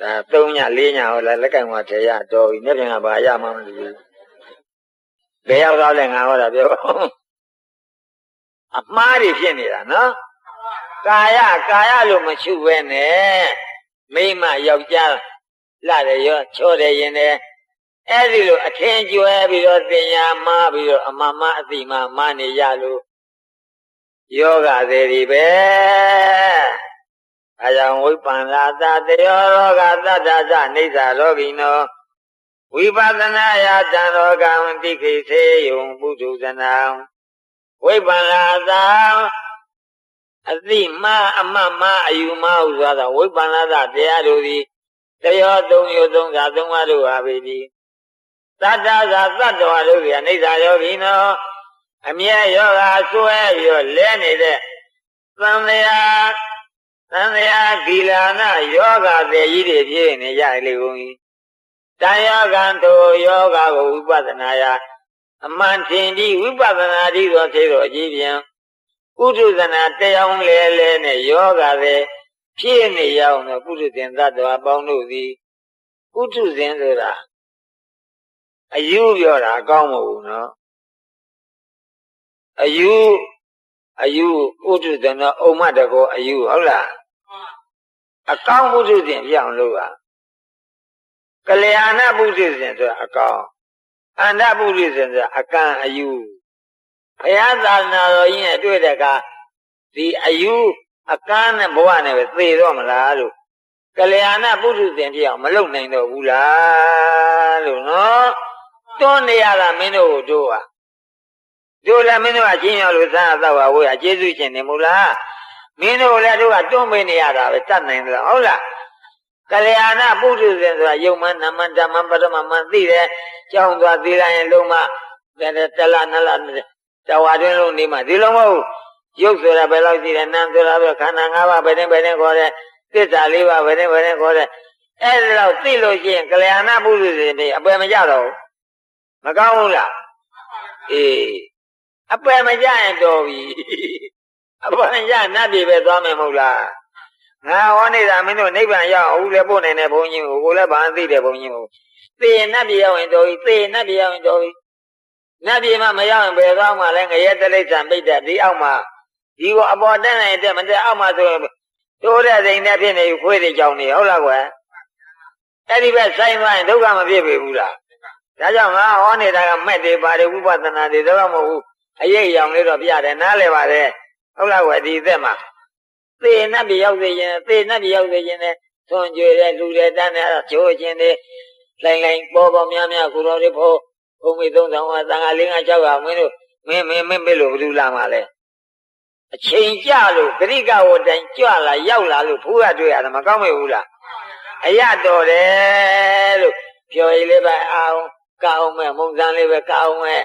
ဒါ3ည4ညဟောလားလက်ကံကတရားတော်ပြီနေ့ပြန်ကဘာရမှမလို့ဘယ်ရောက်တော့လဲငါဟောတာပြောအမှားတွေဖြစ်နေတာနော်ကာယလို့မချူပဲနဲ့မိမယောက်ျားလာတယ်ရောချောတယ်ရင်တယ်အဲ့ဒီလိုအထင်ကျွဲပြီးတော့တင်ညာမှားပြီးတော့အမှန်မှအသိမှမှားနေရလို့ယောဂသေးတွေပဲအကြောင်းဝိပန္နာသတယောရောဂသတ္တသနေသလောကိနောဝိပဿနာယတံရောဂံတိခိသေယုံပုထုဇနံဝိပန္နာသအသိမှအမှတ်မှအယူမှဟုဆိုသောဝိပန္နာသတရားတို့သည်တယောသုံးယောသုံးသာသုံးပါးတို့ဟာပေသည်သတ္တသာသတ္တဝါတို့သည်အိဋ္ဌာယောဂိနောအမြဲယောဂဆွဲပြီးတော့လဲနေတဲ့သံဃာဂီလာနာယောဂတဲ့ကြီးတွေဖြစ်နေကြလေကုန်၏တန်ယောဂံတို့ယောဂကိုဝိပဿနာယအမှန်ထင်ပြီးဝိပဿနာတည်းသောဖြစ်တော်အကြီးပြန်ပုထုဇနာတရားလဲနဲ့ယောဂတဲ့ဖြစ်နေရောက်တော့ပုထုဇဉ်သတ္တဝါပေါင်းတို့သည်ပုထုဇဉ်ဆိုတာအယူပြောတာအကောင်းမဟုတ်ဘူးနော်အယူပုထုဇဉ်တော့အုံမတကောအယူဟုတ်လားအကောင်းပုထုဇဉ်ပြောင်းလို့ပါကလျာဏပုထုဇဉ်ဆိုတာအကောင်းအန္တပုထုဇဉ်ဆိုတာအကံအယူဘုရားသာသနာတော်ကြီးနဲ့တွေ့တဲ့အခါဒီအယူအကန်းနဲ့ဘဝနဲ့ပဲသေတော့မလားလို့ကလျာဏပုထုဇဉ်ပြောင်းမလုံနိုင်တော့ဘူးလားလို့နော်တွန်းနေရတာမင်းတို့ကိုတို့ဟာတို့လည်းမင်းတို့ကချင်းရောက်လို့စားတော့ဝေးကျေးဇူးရှင်နေမို့လားမင်းတို့လည်းတို့ကတွန်းပေးနေရတာပဲတတ်နိုင်တယ်ဟုတ်လားကလျာဏပုထုဇဉ်ဆိုတာယုံမှန်နမဓမ္မပရမမှန်သိတယ်ကြောင်းသွားသိလိုက်ရင်လုံးမတလနလတဝါတွင်းလုံးနေမှဒီလုံးမဟုတ်ရုပ်ဆိုတာဘယ်လောက်ရှိတယ်နာမ်ဆိုတာပဲခန္ဓာ၅ပါးဘယ်နဲ့ခေါ်တယ်သစ္စာ၄ပါးဘယ်နဲ့ခေါ်တယ်အဲ့ဒါတော့သိလို့ရှိရင်ကလျာဏပုထုဇဉ်တွေအပယ်မကြတော့မကောင်းဘူးလားအေးအပယ်မကြရင်တော်ပြီ အပန်ရနတ်ပြည်ပဲသွားမယ်မဟုတ်လားငါဟောနေတာမင်းတို့နိဗ္ဗာန်ရောက်အောင်လည်းပို့နိုင်တဲ့ဘုန်းကြီးကိုလည်းဗာန်သိတဲ့ဘုန်းကြီးကိုသေနတ်ပြည်ရောက်ရင်တော်ပြီသေနတ်ပြည်ရောက်ရင်တော်ပြီနတ်ပြည်မှာမရောက်ရင်ဘယ်သွားမှလဲငရဲတိရစ္ဆာန်ပိတ်တဲ့ဒီအောက်မှာဒီကိုအပေါ်တက်နိုင်တဲ့မတက်အောက်မှာဆိုရင်တိုးတဲ့စိန်နဲ့ဖြစ်နေခွေးတွေကြောင်နေဟုတ်လားကွယ်အဲ့ဒီဘက်ဆိုင်သွားရင်ဒုက္ခမဖြစ်ပေဘူးလားဒါကြောင့်ငါဟောနေတာကမက်တွေပါတယ်ဝိပဿနာတွေတော့မဟုတ်ဘူးအရေးအယောင်လေးတော့ပြတယ်နားလဲပါတယ်ဟုတ်လားကွယ်ဒီသက်မှာသေနတ်ပြရောက်စေခြင်းသေနတ်ပြရောက်စေခြင်းနဲ့သွန်ကြွယ်တဲ့လူတွေတန်းတဲ့ချိုးခြင်းတွေလိုင်းလိုင်းပေါ်ပေါ်များများကိုတော်တွေဖို့ဘုံမေ3000ဟာသံဃာ5 6ဟာမင်းတို့မင်းပြလို့ဘယ်လိုလာမှာလဲအချိန်ကြလို့ဂရိကဝတ္တိုင်ကြွလာရောက်လာလို့ဘုရားတွေ့ရတယ်မကောင်းမေဘူးလားအရတော်တယ်လို့ပြောရည်လေးပဲအောင်ကောင်းမဲ့မုံစမ်းလေးပဲကောင်းမဲ့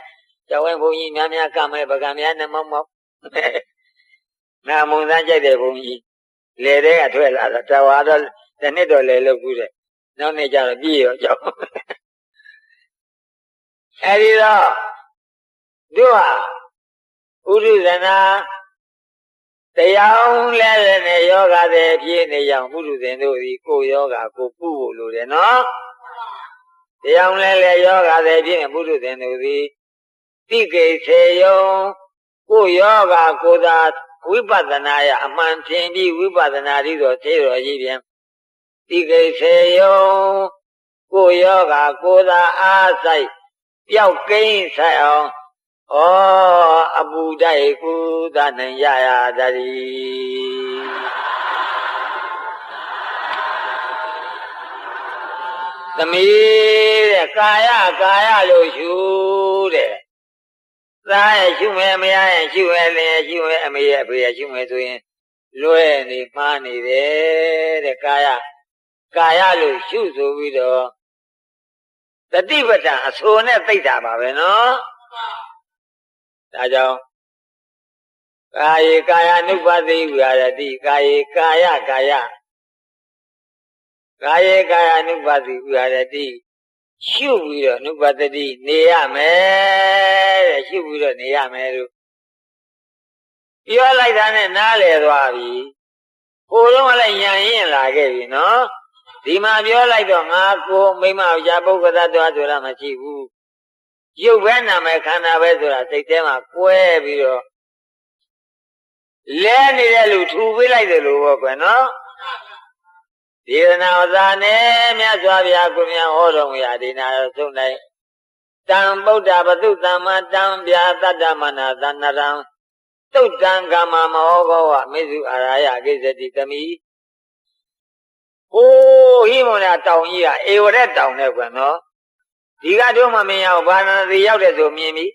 ကျောင်းဝဲဘုန်းကြီးများများကမဲ့ပကံများနဲ့မောက်ငါမုံစမ်းကြိုက်တဲ့ဘုန်းကြီးလေတဲ့ကထွက်လာတော့တော်ဟာတော့တနစ်တော့လေလို့ကူးတယ်နောက်နေ့ကျတော့ပြည့်ရောကြောက်အဲဒီတော့တို့ဟာဥဒုဇနာတရားလဲနဲ့ယောဂတဲ့ဖြစ်နေကြောင်ပုရုဇဉ်တို့ဒီကိုယောဂကိုပုဖို့လိုတယ်နော်တရားလဲယောဂတဲ့ဖြစ်နေပုရုဇဉ်တို့ဒီတိကိစေယုံကိုယောဂကိုသာဝိပဿနာရအမှန်ထင်ပြီးဝိပဿနာဤသို့သေတော်ကြီးပြန်တိကိစေယုံကိုယောဂကိုသာအားဆိုင်ပျောက်ကိန်းဆိုင်အောင်ဩအပူတိုက်ကုသနိုင်ရတည်းသမီးတဲ့ကာယလို့ရှုတဲ့သားရဲ့ရှုမယ်မရရဲ့ရှုမယ်လင်ရဲ့ရှုမယ်အမေရဲ့အဖေရဲ့ရှုမယ်ဆိုရင်လွဲနေမှားနေတယ်တဲ့ကာယလို့ရှုဆိုပြီးတော့တတိပဋ္ဌာန်အဆိုနဲ့သိတာပါပဲနော်ဒါကြောင့်ကာယ ानु ပါတိဝိဟာရတိကာယ ानु ပါတိဝိဟာရတိရှုပြီးတော့ ानु ပါတိနေရမယ်တဲ့ရှုပြီးတော့နေရမယ်လို့ပြောလိုက်တာနဲ့နားလည်သွားပြီဟိုတော့လည်းညံရင်လာခဲ့ပြီနော်ဒီမှာပြောလိုက်တော့ငါကိုမိမရာပုဂ္ဂသတ္တဝါဆိုတာမရှိဘူးရုပ်ပဲနာမည်ခန္ဓာပဲဆိုတာစိတ်ထဲမှာကွဲပြီးတော့လဲနေတဲ့လူထူပေးလိုက်တယ်လို့ပေါ့ကွယ်နော်ဒေသနာဝဇာနဲ့မြတ်စွာဘုရားကိုမြတ်ဟောတော်မူရာဒေနာတော်ဆုံးတိုင်းတံဗုဒ္ဓဘသုတ္တမတံဗျာတတ္တမနာသနရံသုတ်တံကမ္မမောဂောဝမေစုအာရာယကိစ္စတိတမိဟိုးဟိမုန်နာတောင်ကြီးကဧဝရတောင်နဲ့ကွယ်နော်ဒီကတို့မှမင်းရောက်ဘာနာတိရောက်တဲ့ဆိုမြင်ပြီ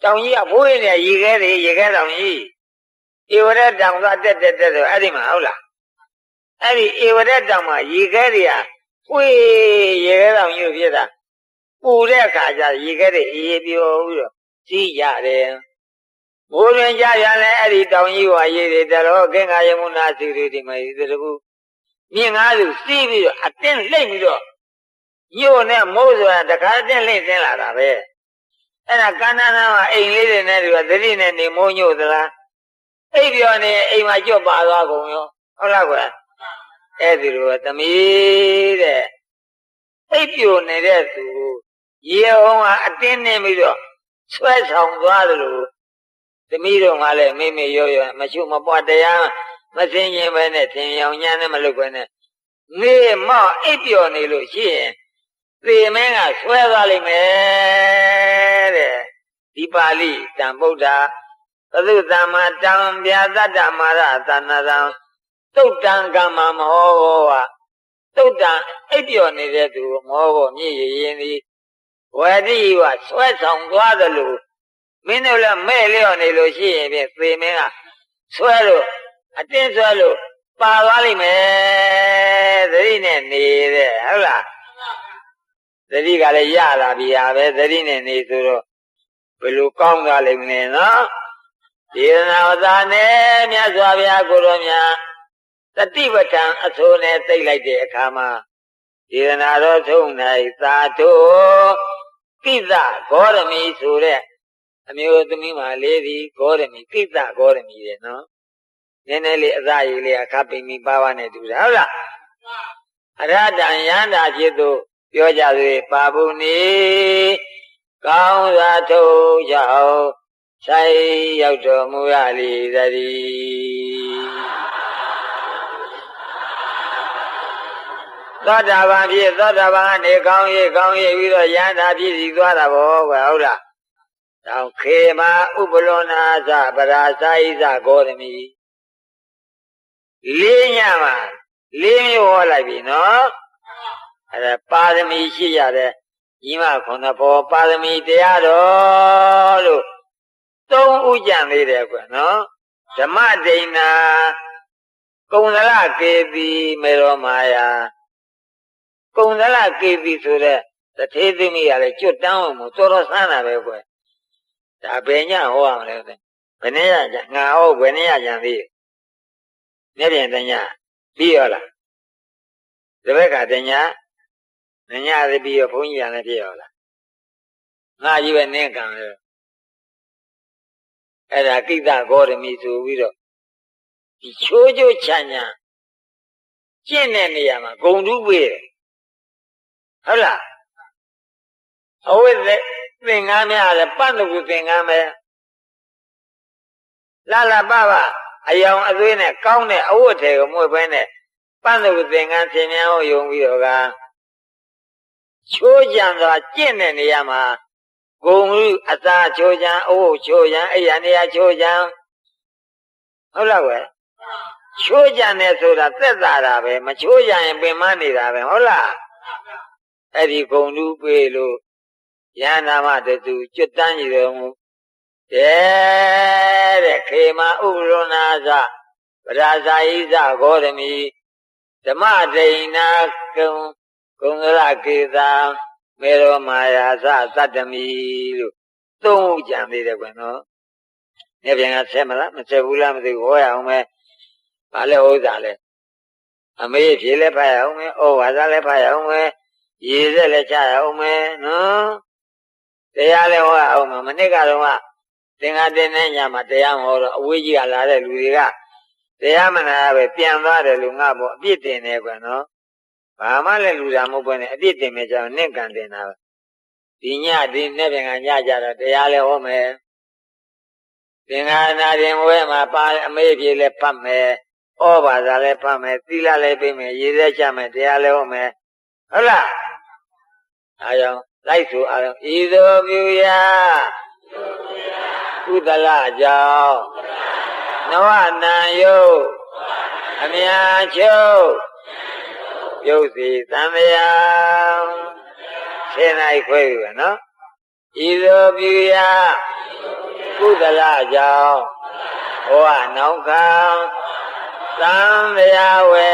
တောင်ကြီးကဘိုးရင်ရေခဲတောင်ကြီးဧဝရတောင်ကတက်ဆိုအဲ့ဒီမှာဟုတ်လားအဲ့ဒီဧဝရတောင်မှာရေခဲတွေကဝေးရေခဲတောင်ကြီးဖြစ်တာပူတဲ့အခါကျရေခဲတွေအေးပြောပြီးတော့ကြီးရတယ်ဘိုးရင်ကြရလဲအဲ့ဒီတောင်ကြီးကရေတွေတတော်ကင်္ဂယမုနာစီရီဒီမဒီတကူမြင်ကားသူစီးပြီးတော့အတင်းလှိမ့်ပြီးတော့ညို့နဲ့မိုးဆိုတာတခါတင်းလှိမ့်ဆင်းလာတာပဲအဲ့ဒါကန္နာနာမှာအိမ်လေးတွေနဲ့သူကသတိနဲ့နေမိုးညို့သလားအိပ်ပြောနေအိမ်မှာကြွပါသွားကုန်ရောဟုတ်လားကွယ်အဲ့ဒီလိုသမီးတဲ့အိပ်ပြိုနေတဲ့သူရေအောင်ကအတင်းနေပြီးတော့ဆွဲဆောင်သွားသလိုသမီးတို့ကလည်းမိရောမချွမပွားတရားမစင်ရင်ပဲနဲ့သင်ရောင်ညာနဲ့မလုပ်ပဲနဲ့နေမော့အိပ်ပျော်နေလို့ရှိရင်သေမင်းကဆွဲသွားလိမ့်မယ်တဲ့ဒီပါဠိတံဗုဒ္ဓဘသုတ္တမတံဗျာတတ္တမာရသနရံသုတ်တံကမ္မမောဂောဝသုတ်တံအိပ်ပျော်နေတဲ့သူမောဂောမြည်ရင်သည်ဝတိဝဆွဲဆောင်သွားသလိုမင်းတို့လည်းမဲ့လျော့နေလို့ရှိရင်ဖြင့်သေမင်းကဆွဲလို့အတင်းဆွဲလို့ပါသွားလိမ့်မယ်သတိနဲ့နေတဲ့ဟုတ်လားသတိကလည်းရလာပြီဟာပဲသတိနဲ့နေဆိုတော့ဘယ်လိုကောင်းသွားလိမ့်မလဲနော်ဒေသနာဝဇာနဲ့မြတ်စွာဘုရားကိုတော်များတတိပဋ္ဌာန်အဆိုနဲ့သိလိုက်တဲ့အခါမှာဒေသနာတော်ဆုံး၌သာတုကိသဂေါရမီဆိုတဲ့အမျိုးသမီးမလေးသည်ဂေါရမီကိသဂေါရမီတဲ့နော် နည်းနည်းလေးအသားရည်လေးအခါပိမိပါဝါနဲ့တူတာဟုတ်လားအရဟတယန္တာဖြစ်သူပြောကြသေးပါဘူးနေကောင်းစွာထုတ်ကြောင်းဆိုင်ရောက်တော်မူရလေသတည်းသောတာပန်ဖြစ်သောတာပန်ကနေကောင်းရေးပြီးတော့ယန္တာဖြစ်စီသွားတာဘောကွယ်ဟုတ်လားတောင်ခေမဥပလောနာသပရာစာဣဇဂေါရမီလေးညမှာလေးမျိုးဟောလိုက်ပြီနော်အဲ့ဒါပါရမီရှိရတဲ့ညီမခုနှစ်ဘောပါရမီတရားတော်လို့သုံးဥကြံသေးတယ်ကွနော်ဓမ္မဒိဏကုံသလကေတိမေရောမာယာကုံသလကေတိဆိုတဲ့တထေးသမီးကလည်းကျွတ်တန်းအောင်မို့တော်တော်ဆန်းတာပဲကွဒါဘယ်ညဟောရမလဲဘယ်နည်းရငါဟောဘယ်နည်းရကြံသေးမျက်ပြင်တညာပြီးရောလားတပည့်ကတညာနညာသပြီးရောဘုန်းကြီးကလည်းပြည့်ရောလားငါကြီးပဲနင်းကံလေအဲ့ဒါကိတ္တဂေါရမီဆိုပြီးတော့ဒီချိုးချိုးချမ်းချမ်းကျင့်တဲ့နေရာမှာဂုံတူးပေးတယ်ဟုတ်လားအဝိဇ္ဇသင်္ကန်းများလည်းပန့်တုသင်္ကန်းပဲလာလာပပအယောင်အသွေးနဲ့ကောင်းတဲ့အဝတ်ထည်ကိုမွေ့ပဲနဲ့ပန့်တုသင်္ကန်းဆင်များကိုယုံပြီးတော့ကချိုးကြံစွာကျင့်တဲ့နေရာမှာဂုံလူအသာချိုးကြံအဝတ်ချိုးကြံအဲ့ရနေရာချိုးကြံဟုတ်လားကွယ်ချိုးကြံတယ်ဆိုတာသက်သာတာပဲမချိုးကြံရင်ပင်မနေတာပဲဟုတ်လားအဲ့ဒီဂုံလူပေးလို့ယန္နာမတူကျွတ်တန်းကြည့်တော်မူတဲ့ခေမဥပရောနာသပရာဇာယိဇဂေါရမီဓမ္မဒိဏကုံသလကေတာမေရောမာယာသသတ္တမီလို့သုံးဥကြံသေးတယ်ကွနော်။နေ့ပြန်ကဆက်မလားမဆက်ဘူးလားမသိဘူးဟောရအောင်မယ်။ဘာလဲဥစ္စာလဲအမေဖြေလဲဖတ်ရအောင်မယ်။ဩဝါဒလဲဖတ်ရအောင်မယ်။ရေစက်လဲချရအောင်မယ်နော်။တရားလဲဟောရအောင်မယ်။မနစ်ကတော့ကသင်္ဃတင်တဲ့ညမှာတရားမဟောတော့အဝေးကြီးကလာတဲ့လူတွေကတရားမနာပဲပြန်သွားတယ်လို့ငါပေါ့အပြစ်တင်နေကွနော်။ဘာမှလည်းလူတာမဟုတ်ဘဲနဲ့အပြစ်တင်မယ်ကြောင့်နင့်ကံတင်တာပဲဒီညဒီနေ့ပြန်ကညကြတော့တရားလဲဟောမယ်သင်္ဃာနာတင်ဝဲမှာပါအမေပြေလဲဖတ်မယ်ဩဘာသာလဲဖတ်မယ်သီလလဲပြမယ်ရည်သက်ချမယ်တရားလဲဟောမယ်ဟုတ်လားအားကြောင့်လိုက်ဆိုအားလုံးဤသို့မြူရာကုသလကြောင့်နဝနံယုတ်အမြာချုပ်ပြုတ်စီသံဃာဆင်းလိုက်ခွဲပြီပဲနော်ဤသို့ပြုရာကုသလကြောင့်ဘဝနောင်ခံသံဃာဝေ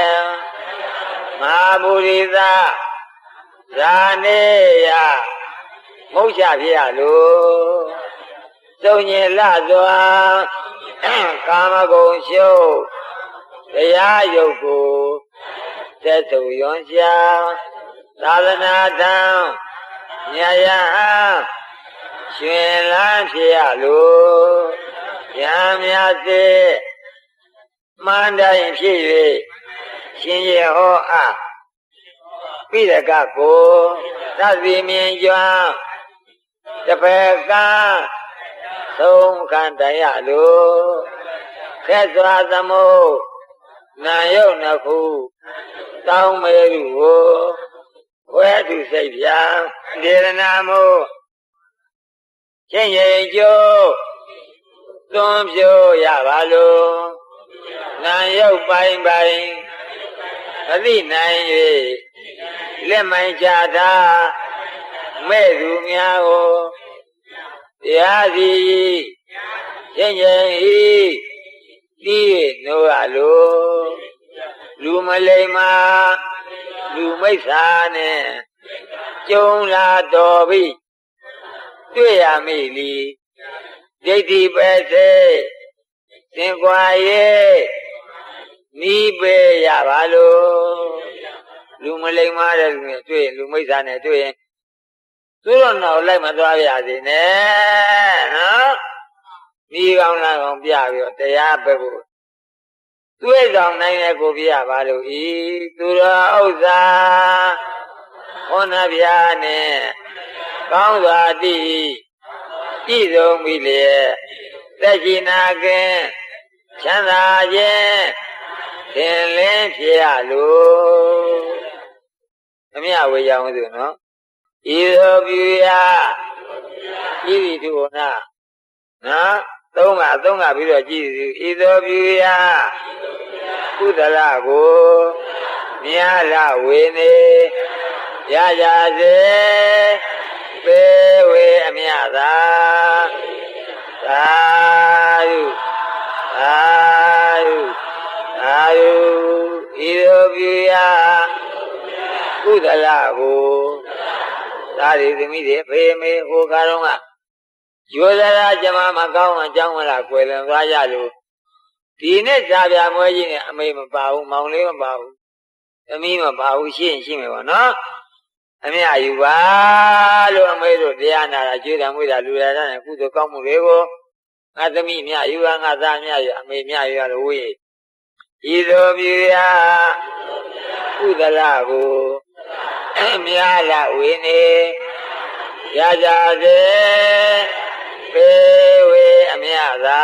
မဟာဗုရိသဇာနေယမုတ်ချဖြစ်ရလို့စုံညင်လစွာကာမဂုဏ်ရှုပ်တရားယုတ်ကိုသက်စုံယွန်ရှာသာသနာထံညယဟရှင်လန်းဖြစ်ရလို့ယံမြတ်စေမှန်တိုင်းဖြစ်၍ရှင်ယေဟောအားပိရကကိုသဗ္ဗေမြင်ကြွတပည့်ကသုံးခံတရားလို့ခက်စွာသမုတ်နာယုတ်နှစ်ခုတောင်းမေရုကိုဝဲသူစိတ်ပြဒေရနာမို့ချင်းရင်ကျိုးသွန်ပြိုရပါလို့နာယုတ်ပိုင်းပိုင်းမသိနိုင်၍လက်မိုင်ချတာမဲ့သူများကိုတရားစီချင်းချင်းဤတိနိုးရလို့လူမလိမ္မာလူမိစ္ဆာနဲ့ကျုံလာတော်ပြီတွေ့ရမိလီဒိဋ္ဌိပဲစေသင်္ကွာရဲ့နီးပေရပါလို့လူမလိမ္မာတဲ့လူနဲ့တွေ့လူမိစ္ဆာနဲ့တွေ့ရင်သူတို့တော့လိုက်မသွားရစေနဲ့နော်ဒီကောင်းလားကောင်းပြပြီးတော့တရားပဲဖို့ သွေးဆောင်နိုင်တဲ့ကိုပြပါလို့ဤသူတော်ဥစ္စာဟောနာဗျာနဲ့ကောင်းစွာတည်ကြည်ဆုံးပြီလေသက်ရှိနာခင်ချမ်းသာခြင်းသင်လင်းဖြစ်ရလို့အမြဝေရအောင်ဆိုနော်ဤသို့ပြုရာဤဒီတုနာနော်သုံးကပြီးတော့ကြည်စီဤသို့ပြုရာကုသလကိုမြာလဝေနေရကြစေပေဝေအမြသာသာယုသာယုသာယုဤသို့ပြုရာကုသလကိုသာရီသမီးတွေဖေမေဟိုကားတော့ကယောဇရာကျမမကောင်းအကြောင်းမလားကွယ်လွန်သွားကြလို့ဒီနေ့ဇာပြမွဲကြီးနဲ့အမေမပါဘူးမောင်လေးမပါဘူးသမီးမပါဘူးရှိမယ်ပေါ့နော်အမြယူပါလို့အမေတို့တရားနာတာကျွေးတာမွေးတာလူရတာနဲ့ကုသိုလ်ကောင်းမှုတွေကိုငါသမီးမြယူပါငါသားမြယူအမေမြယူရလို့ဝေးဤသို့ပြုရာကုသလကိုမြာလဝေနေရကြစေပေဝေအမြသာ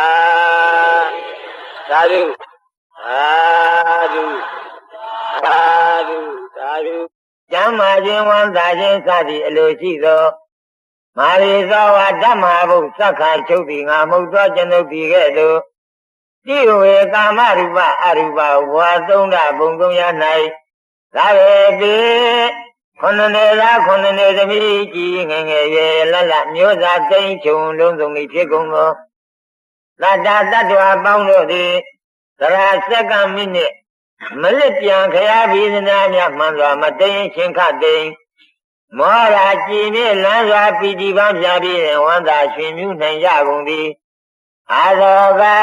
သာဓုသာဓုသာဓုသာဓုကျမ်းမာခြင်းဝမ်းသာခြင်းစသည်အလိုရှိသောမာရိသောဝဓမ္မဘုသက္ခာချုပ်သည်ငါမှုသောကျွန်ုပ်ဒီကဲ့သို့တိဝေကာမရူပအရူပဝါသုံးဓဘုံသုံးရ၌သာဝေတိခொနနေလားခொနနေသမီးကြီးငယ်ငယ်ရဲ့လတ်လတ်မျိုးစားသိမ့်ချုံလုံးစုံ၏ဖြစ်ကုန်သောတတ္တတ္တဝါပေါင်းတို့သည်သရစက္ကမိနစ်မလစ်ပြန်ခရာဘိသနာများမှန်စွာမတိန်ရှင်ခတိန်မောရာကြည်နှင့်လမ်းစွာပီတိပန်းပြပြီးဝန္တာရှင်မြူနိုင်ကြကုန်သည်အာရောကံ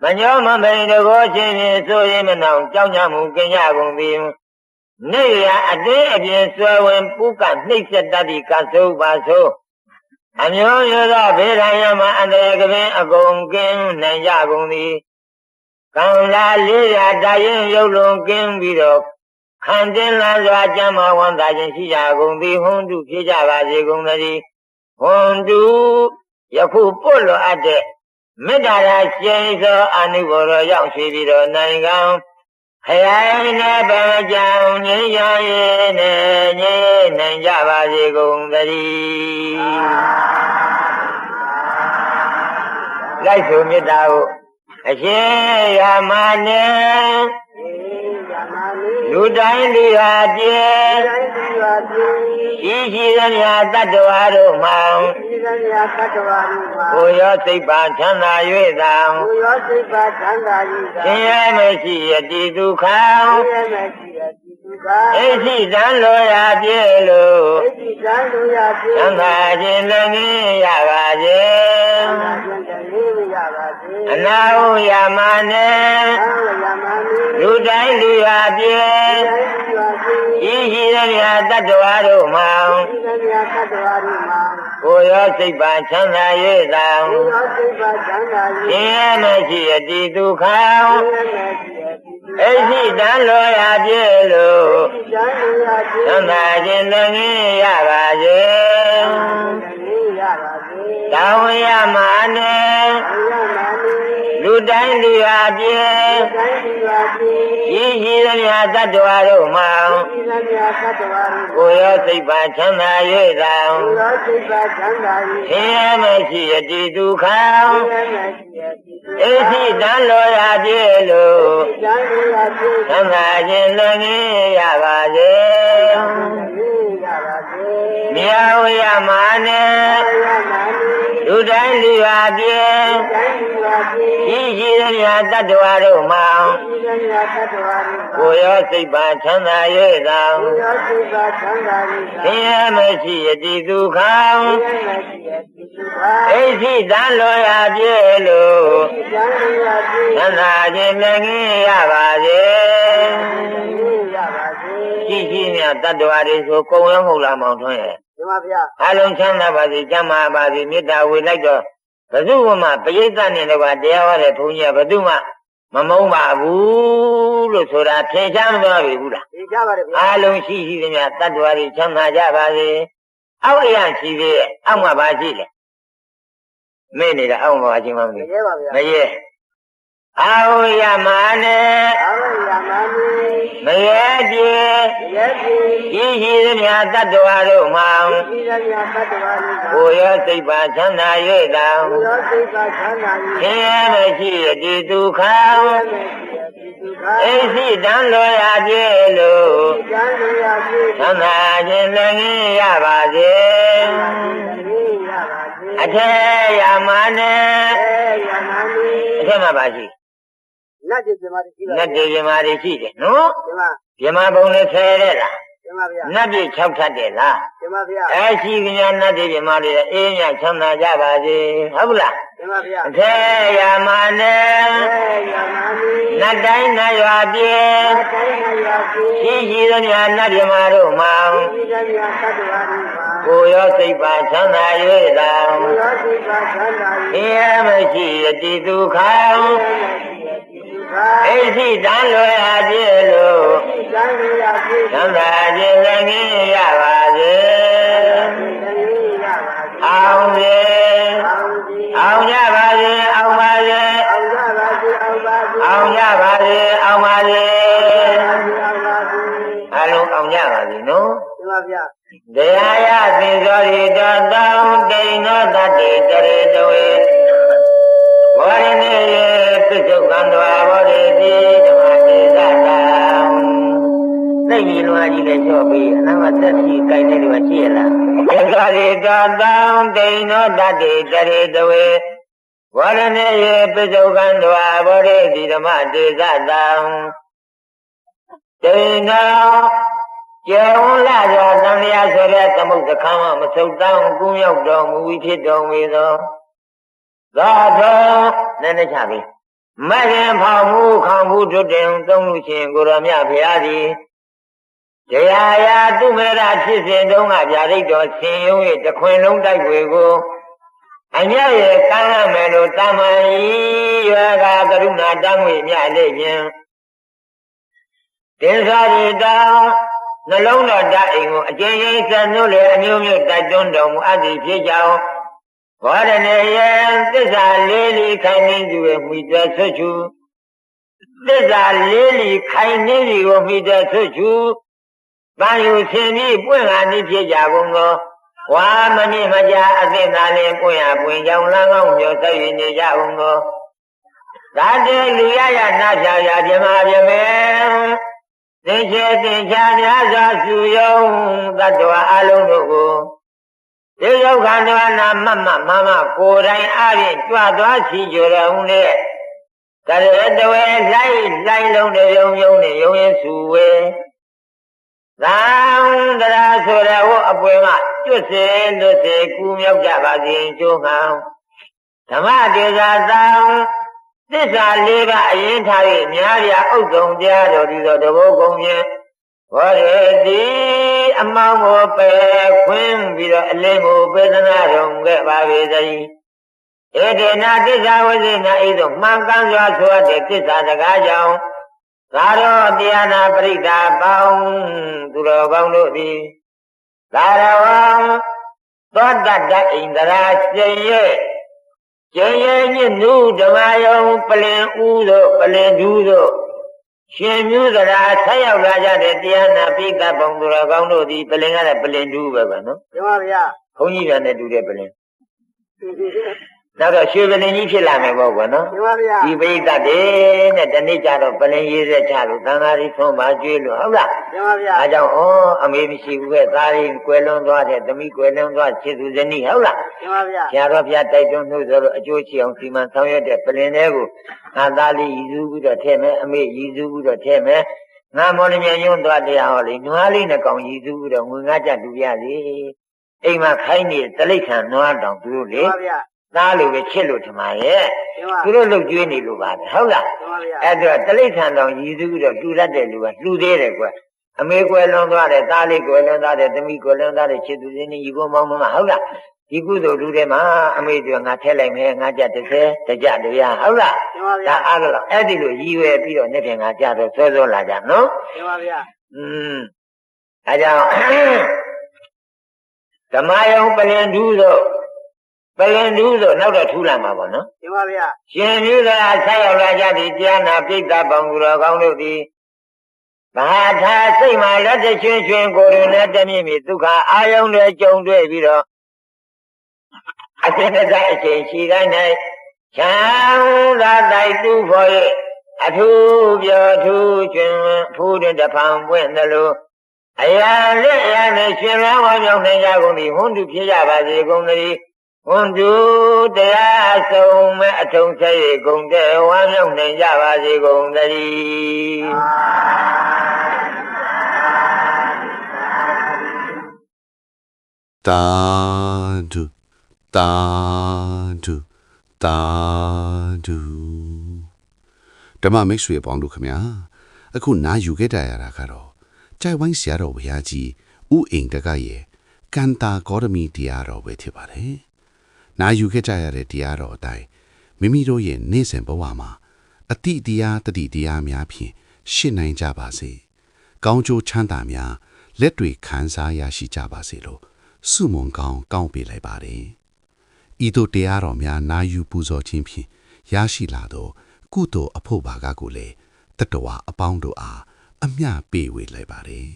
မညောမမိန်တကောချင်းဖြင့်ဆိုရင်မနောင်ကြောက်ကြမှုကင်ရကုန်သည်နေရအတင်းအပြင်ဆွဲဝင်ပုကနှိမ့်ဆက်တတ်သည့်ကသုပါဆိုအမျိုးမျိုးသောဘေးဒဏ်ရမှအန္တရာယ်ကပင်အကုန်ကင်းနိုင်ကြကုန်သည်ကံလာလေးရာတရင်ရုပ်လုံးကင်းပြီးတော့ခံတင်လာစွာကျမ်းမာဝန်သာခြင်းရှိကြကုန်သည်ဟွန်တုဖြစ်ကြပါစေကုန်သတည်းဟွန်တုယခုပွတ်လွတ်အပ်တဲ့မေတ္တာရာရှင်သောအနုဘော်တော်ရောက်ရှိပြီးတော့နိုင်ငံခရိုင်နဲ့ဗကြောင်ငြိမ်းရရဲ့နဲ့ငြိမ်းနိုင်ကြပါစေကုန်သတည်းလိုက်ဆိုမေတ္တာကိုအရှင်ရမနဲ့လူတိုင်းလူဟာပြည့်ရှိသမျှတတ္တဝါတို့မှာကိုရောစိတ်ပါချမ်းသာ၍သာဆင်းရဲမရှိယတိဒုက္ခအိသိတံလိုရာပြည့်လို့ချမ်းသာခြင်းလည်းရပါစေအနာဟုယမနဲ့လူတိုင်းလူဟာပြည့်ရှိသမျှတတ္တဝါတို့မှာကိုရောစိတ်ပါချမ်းသာ၍သာဆင်းရဲမရှိယတိဒုက္ခအိသိတံလိုရာပြည့်လို့ချမ်းသာခြင်းလည်းရပါစေတောင်းရမှာနဲ့လူတိုင်းလူဟာပြည့်ရှိသမျှတတ္တဝါတို့မှာကိုရောစိတ်ပါချမ်းသာ၍သာဆင်းရဲမရှိယတိဒုက္ခအိသိတံလိုရာပြည့်လို့ချမ်းသာခြင်းလည်းရပါစေမြေဝရမနဲ့လူတိုင်းလူဟာပြည့်ရှိသမျှတတ္တဝါတို့မှာကိုရောစိတ်ပါချမ်းသာ၍သာဆင်းရဲမရှိယတိဒုက္ခအိသိတံလိုရာပြည့်လို့ချမ်းသာခြင်းလည်းရပါစေရှိမြတ်တတ္တဝါတွေဆိုကုံရောမဟုတ်လားမောင်ထွန်းရဲ့
ဒီမှာဗျာ
အလုံးချမ်းသာပါစေကျမ်းမာပါစေမေတ္တာဝေလိုက်တော့ဘယ်သူမှပရိသတ်နဲ့တော့တရားဟောတဲ့ဘုန်းကြီးကဘယ်သူမှ မမုန်းပါဘူးလို့ဆိုတာထင်ရှားမသွားပြီဘူးလားထင်ရှားပါတယ်ဗျာအားလုံးရှိရှိသမျှတတ္တဝါတွေချမ်းသာကြပါစေအောက်ရရှိသေးရဲ့အောက်မှာပါရှိလေမေ့နေတာအောက်မှာပါချင်းမမရဲပါဗျာမရဲအာဟုယမနဲ့မရဲပြေရှိရှိသမျှတတ္တဝါတို့မှာကိုယ်ရောစိတ်ပါချမ်းသာ၍တောင်ဆင်းရဲမရှိတိဒုက္ခအိသိတံလောရပြေလို့ချမ်းသာခြင်းလည်းရပါစေအထေယမနဲ့အထေမှာပါရှိနတ်တေပြမာတွေရှိတယ်နော်ပြမာဘုံနဲ့ဆဲတဲ့လားနတ်ပြည်6ထပ်တယ်လားရှိကညာနတ်တေပြမာတွေအေးမြချမ်းသာကြပါစေဟုတ်လားအထေယမနဲ့နတ်တိုင်းနတ်ရွာပြေရှိရှိသမျှနတ်ပြမာတို့မှာကိုယ်ရောစိတ်ပါချမ်းသာ၍သာအေးမရှိတိဒုက္ခအိသိတံလွယ်အပြည့်လို့ချမ်းသာခြင်းလည်းရပါစေအောင်စေအောင်ကြပါစေအောင်ပါစေအောင်ကြပါစေအောင်ပါစေအလုံးအောင်ကြပါစေနော်မှန်ပါဗျာတရားရသင်္သောရိတတောတိန်သောတတိတရေတဝေဘောရနေသစ္စုကံတော်ဘောရိတိဓမ္မတေသတံသိပြီလွားကြီးလည်းချော့ပြီးအနာမသက်ရှိကိုင်းနေတယ်ရှိရလားသစ္စာရိတတောတိန်သောတတိတရေတဝေဘောရနေသစ္စုကံတော်ဘောရိတိဓမ္မတေသတံတိန်သောကျေဝလာသောသံဃာဆိုတဲ့သမုဒ္ဒခမ်းမဆုတ်တောင်းကုရောက်တော်မူပြီးဖြစ်တော်မူသောသာတော်နဲ့နဲ့ချပြီမရင်ဖောင်မှုခေါင်မှုတွတင်သုံးလူချင်းကိုရောမြဖျားသည်တရားရာသူမေရဖြစ်စဉ်တုန်းကဗျာဒိတ်တော်ဆင်ယုံ၏တခွင်လုံးတိုက်ွယ်ကိုအမြတ်ရဲ့ကမ်းရမယ်လို့တမန်ဤရွာကကရုဏာတမ်းဝေမြလေခြင်းတင်္သာရီတောင်နှလုံးတော်ဓာတ်အိမ်ကိုအကျဉ်းချင်းစံမျိုးလေအမျိုးမျိုးတိုက်တွန်းတော်မူအပ်သည်ဖြစ်ကြောင်းဘောရနေယသစ္စာလေးလီခိုင်နေသူရဲ့မိတော်ဆွချူသစ္စာလေးလီခိုင်နေသူကိုမိတော်ဆွချူပန်းယူဆင်ပြီးပွင့်လာနေဖြစ်ကြကုန်သောဝါမနစ်မကြအသင့်သာလင်ပွင့်ရပွင့်ကြောင်းလမ်းကောင်းမျိုးဆက်ရနေကြကုန်သောသာတေလူရရနာဖြာရပြမပြမဲသင်္ချေသင်္ချာများစွာစုယုံသတ္တဝါအလုံးတို့ကိုဒီယောဂန္တဝနာမမမမကိုယ်တိုင်အပြင်ကြွသွားစီကြတော်မူတဲ့တရတဝဲလိုက်လုံးတဲ့ယုံယုံနဲ့ယုံရင်စုဝေသံတရာဆိုတဲ့ဟောအပွဲမှာကျွတ်စေလွတ်စေကူမြောက်ကြပါစေကျိုးငောင်းဓမ္မတေဇာသံသစ္စာလေးပါးအရင်ထား၍များပြဥဒ္ဒုံတရားတော်ဒီသောတဘောကုံဖြင့်ဘောရေတိအမောင်းကိုပယ်ခွင်းပြီးတော့အလင်းကိုပေသနာတော်ခဲ့ပါပေသတည်းဧတေနာသစ္စာဝိသေနာဤသို့မှန်ကန်စွာဆိုအပ်တဲ့သစ္စာစကားကြောင့်သာရောတရားနာပရိဒါပေါင်းသူတော်ကောင်းတို့သည်သာရဝံသောတတ္တဣန္ဒရာရှင်ရဲ့ကျင်ရဲ့ညနုဓမ္မယုံပလင်ဥတို့ပလင်ဒူးတို့ရှင်မျိုးစရာဆက်ရောက်လာကြတဲ့တရားနာပိဋကပုံသူတော်ကောင်းတို့ဒီပလင်ကလည်းပလင်ဒူးပဲကွနော်မှန်ပါဗျာဘုန်းကြီးကလည်းတူတဲ့ပလင်နောက်တော့ရွှေပလင်ကြီးဖြစ်လာမယ်ပေါ့ကွနော်မှန်ပါဗျာဒီပိဋကတဲ့နဲ့တနေ့ကျတော့ပလင်ရေးဆက်ချလို့သံဃာကြီးဆုံးပါကျွေးလို့ဟုတ်လားမှန်ပါဗျာအဲကြောင့်အမေမရှိဘူးကသားလေးကွယ်လွန်သွားတဲ့သမီးကွယ်လွန်သွားခြေသူဇနီးဟုတ်လားမှန်ပါဗျာဆရာတော်ဘုရားတိုက်တွန်းလို့ဆိုတော့အကျိုးချအောင်စီမံဆောင်ရွက်တဲ့ပလင်တွေကိုငါသားလေးရည်စူးပြီးတော့ထည့်မယ်အမေရည်စူးပြီးတော့ထည့်မယ်ငါမော်လမြိုင်ရုံးသွားတရားဟောလေနွားလေးနဲ့ကောင်ရည်စူးပြီးတော့ငွေငါးကြတူရလေအိမ်မှာခိုင်းနေတလိ္ဆန်နွားတောင်သူတို့လေမှန်ပါဗျာသားလိုပဲချစ်လို့ထမရဲ့သူတို့လှုပ်ကြွေးနေလို့ပါတယ်ဟုတ်လားအဲ့တော့တလိ္ဆန်တောင်ရည်စူးပြီးတော့တူတတ်တဲ့လူကလှူသေးတယ်ကွအမေကွယ်လွန်သွားတယ်သားလေးကွယ်လွန်သွားတယ်သမီးကွယ်လွန်သွားတယ်ချစ်သူစင်းကြီးကိုမောင်းမမဟုတ်လား ဒီကုသိုလ်လူတွေမှာအမေတို့ငါထည့်လိုက်မယ်ငါကြ30တကြလို့ရဟုတ်လား
တင်ပါဗျာ
ဒါအားလုံးအဲ့ဒီလိုရည်ရွယ်ပြီးတော့နေ့ပြန်ငါကြတော့စောစောလာကြနော်
တင်ပါဗျာ
အဲကြောင့်ဓမ္မယုံပလင်ဓုဆိုနောက်တော့ထူလာမှာပေါ့နော်
တင်ပါဗျာ
ရှင်မြူသာဆက်ရောက်လာကြသည်တရားနာပိဋကပေါင်းသူတော်ကောင်းတို့သည်ဘာသာစိတ်မှာလက်တချွင်းချွင်းကိုယ်တွင်နဲ့တမြင့်မြင့်ဒုက္ခအာယုံတွေကြုံတွေ့ပြီးတော့အစင်းတဲ့အချိန်ရှိတိုင်း၌ချမ်းသာတိုက်သူဖို့၍အထူးပြောထူးကျွင်ဖူးတွင်တဖန်ပွင့်သလိုအရာလက်အရာနဲ့ရှင်လန်းဝါမြောက်နိုင်ကြကုန်သည်ဟွန်းတူဖြစ်ကြပါစေကုန်သတည်းဟွန်းတူတရားဆုံးမဲ့အထုံဆက်၍ကုန်တဲ့ဝါမြောက်နိုင်ကြပါစေကုန်သတည်း
တာဒုတာဒုတာဒုဓမ္မမိတ်ဆွေပေါင်းတို့ခမညာအခုနားယူခဲ့ကြရတာကတော့ကြိုက်ဝိုင်းဆရာတော်ဘုရားကြီးဦးအိမ်တကရဲ့ကန္တာဂေါရမီတရားတော်ပဲဖြစ်ပါတယ်နားယူခဲ့ကြရတဲ့တရားတော်အတိုင်းမိမိတို့ရဲ့နေ့စဉ်ဘဝမှာအတိတရားတတိတရားများဖြင့်ရှင်းနိုင်ကြပါစေကောင်းကျိုးချမ်းသာများလက်တွေခံစားရရှိကြပါစေလို့ဆုမွန်ကောင်းကောင်းပေးလိုက်ပါတယ်ဤသို့တရားတော်များနာယူပူဇော်ခြင်းဖြင့်ရရှိလာသောကုသိုလ်အဖို့ဘာကကိုလည်းတတဝအပေါင်းတို့အားအမျှပေးဝေလိုက်ပါတယ်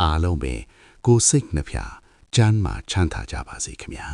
အားလုံးပဲကိုယ်စိတ်နှဖျားကျမ်းမာချမ်းသာကြပါစေခင်ဗျာ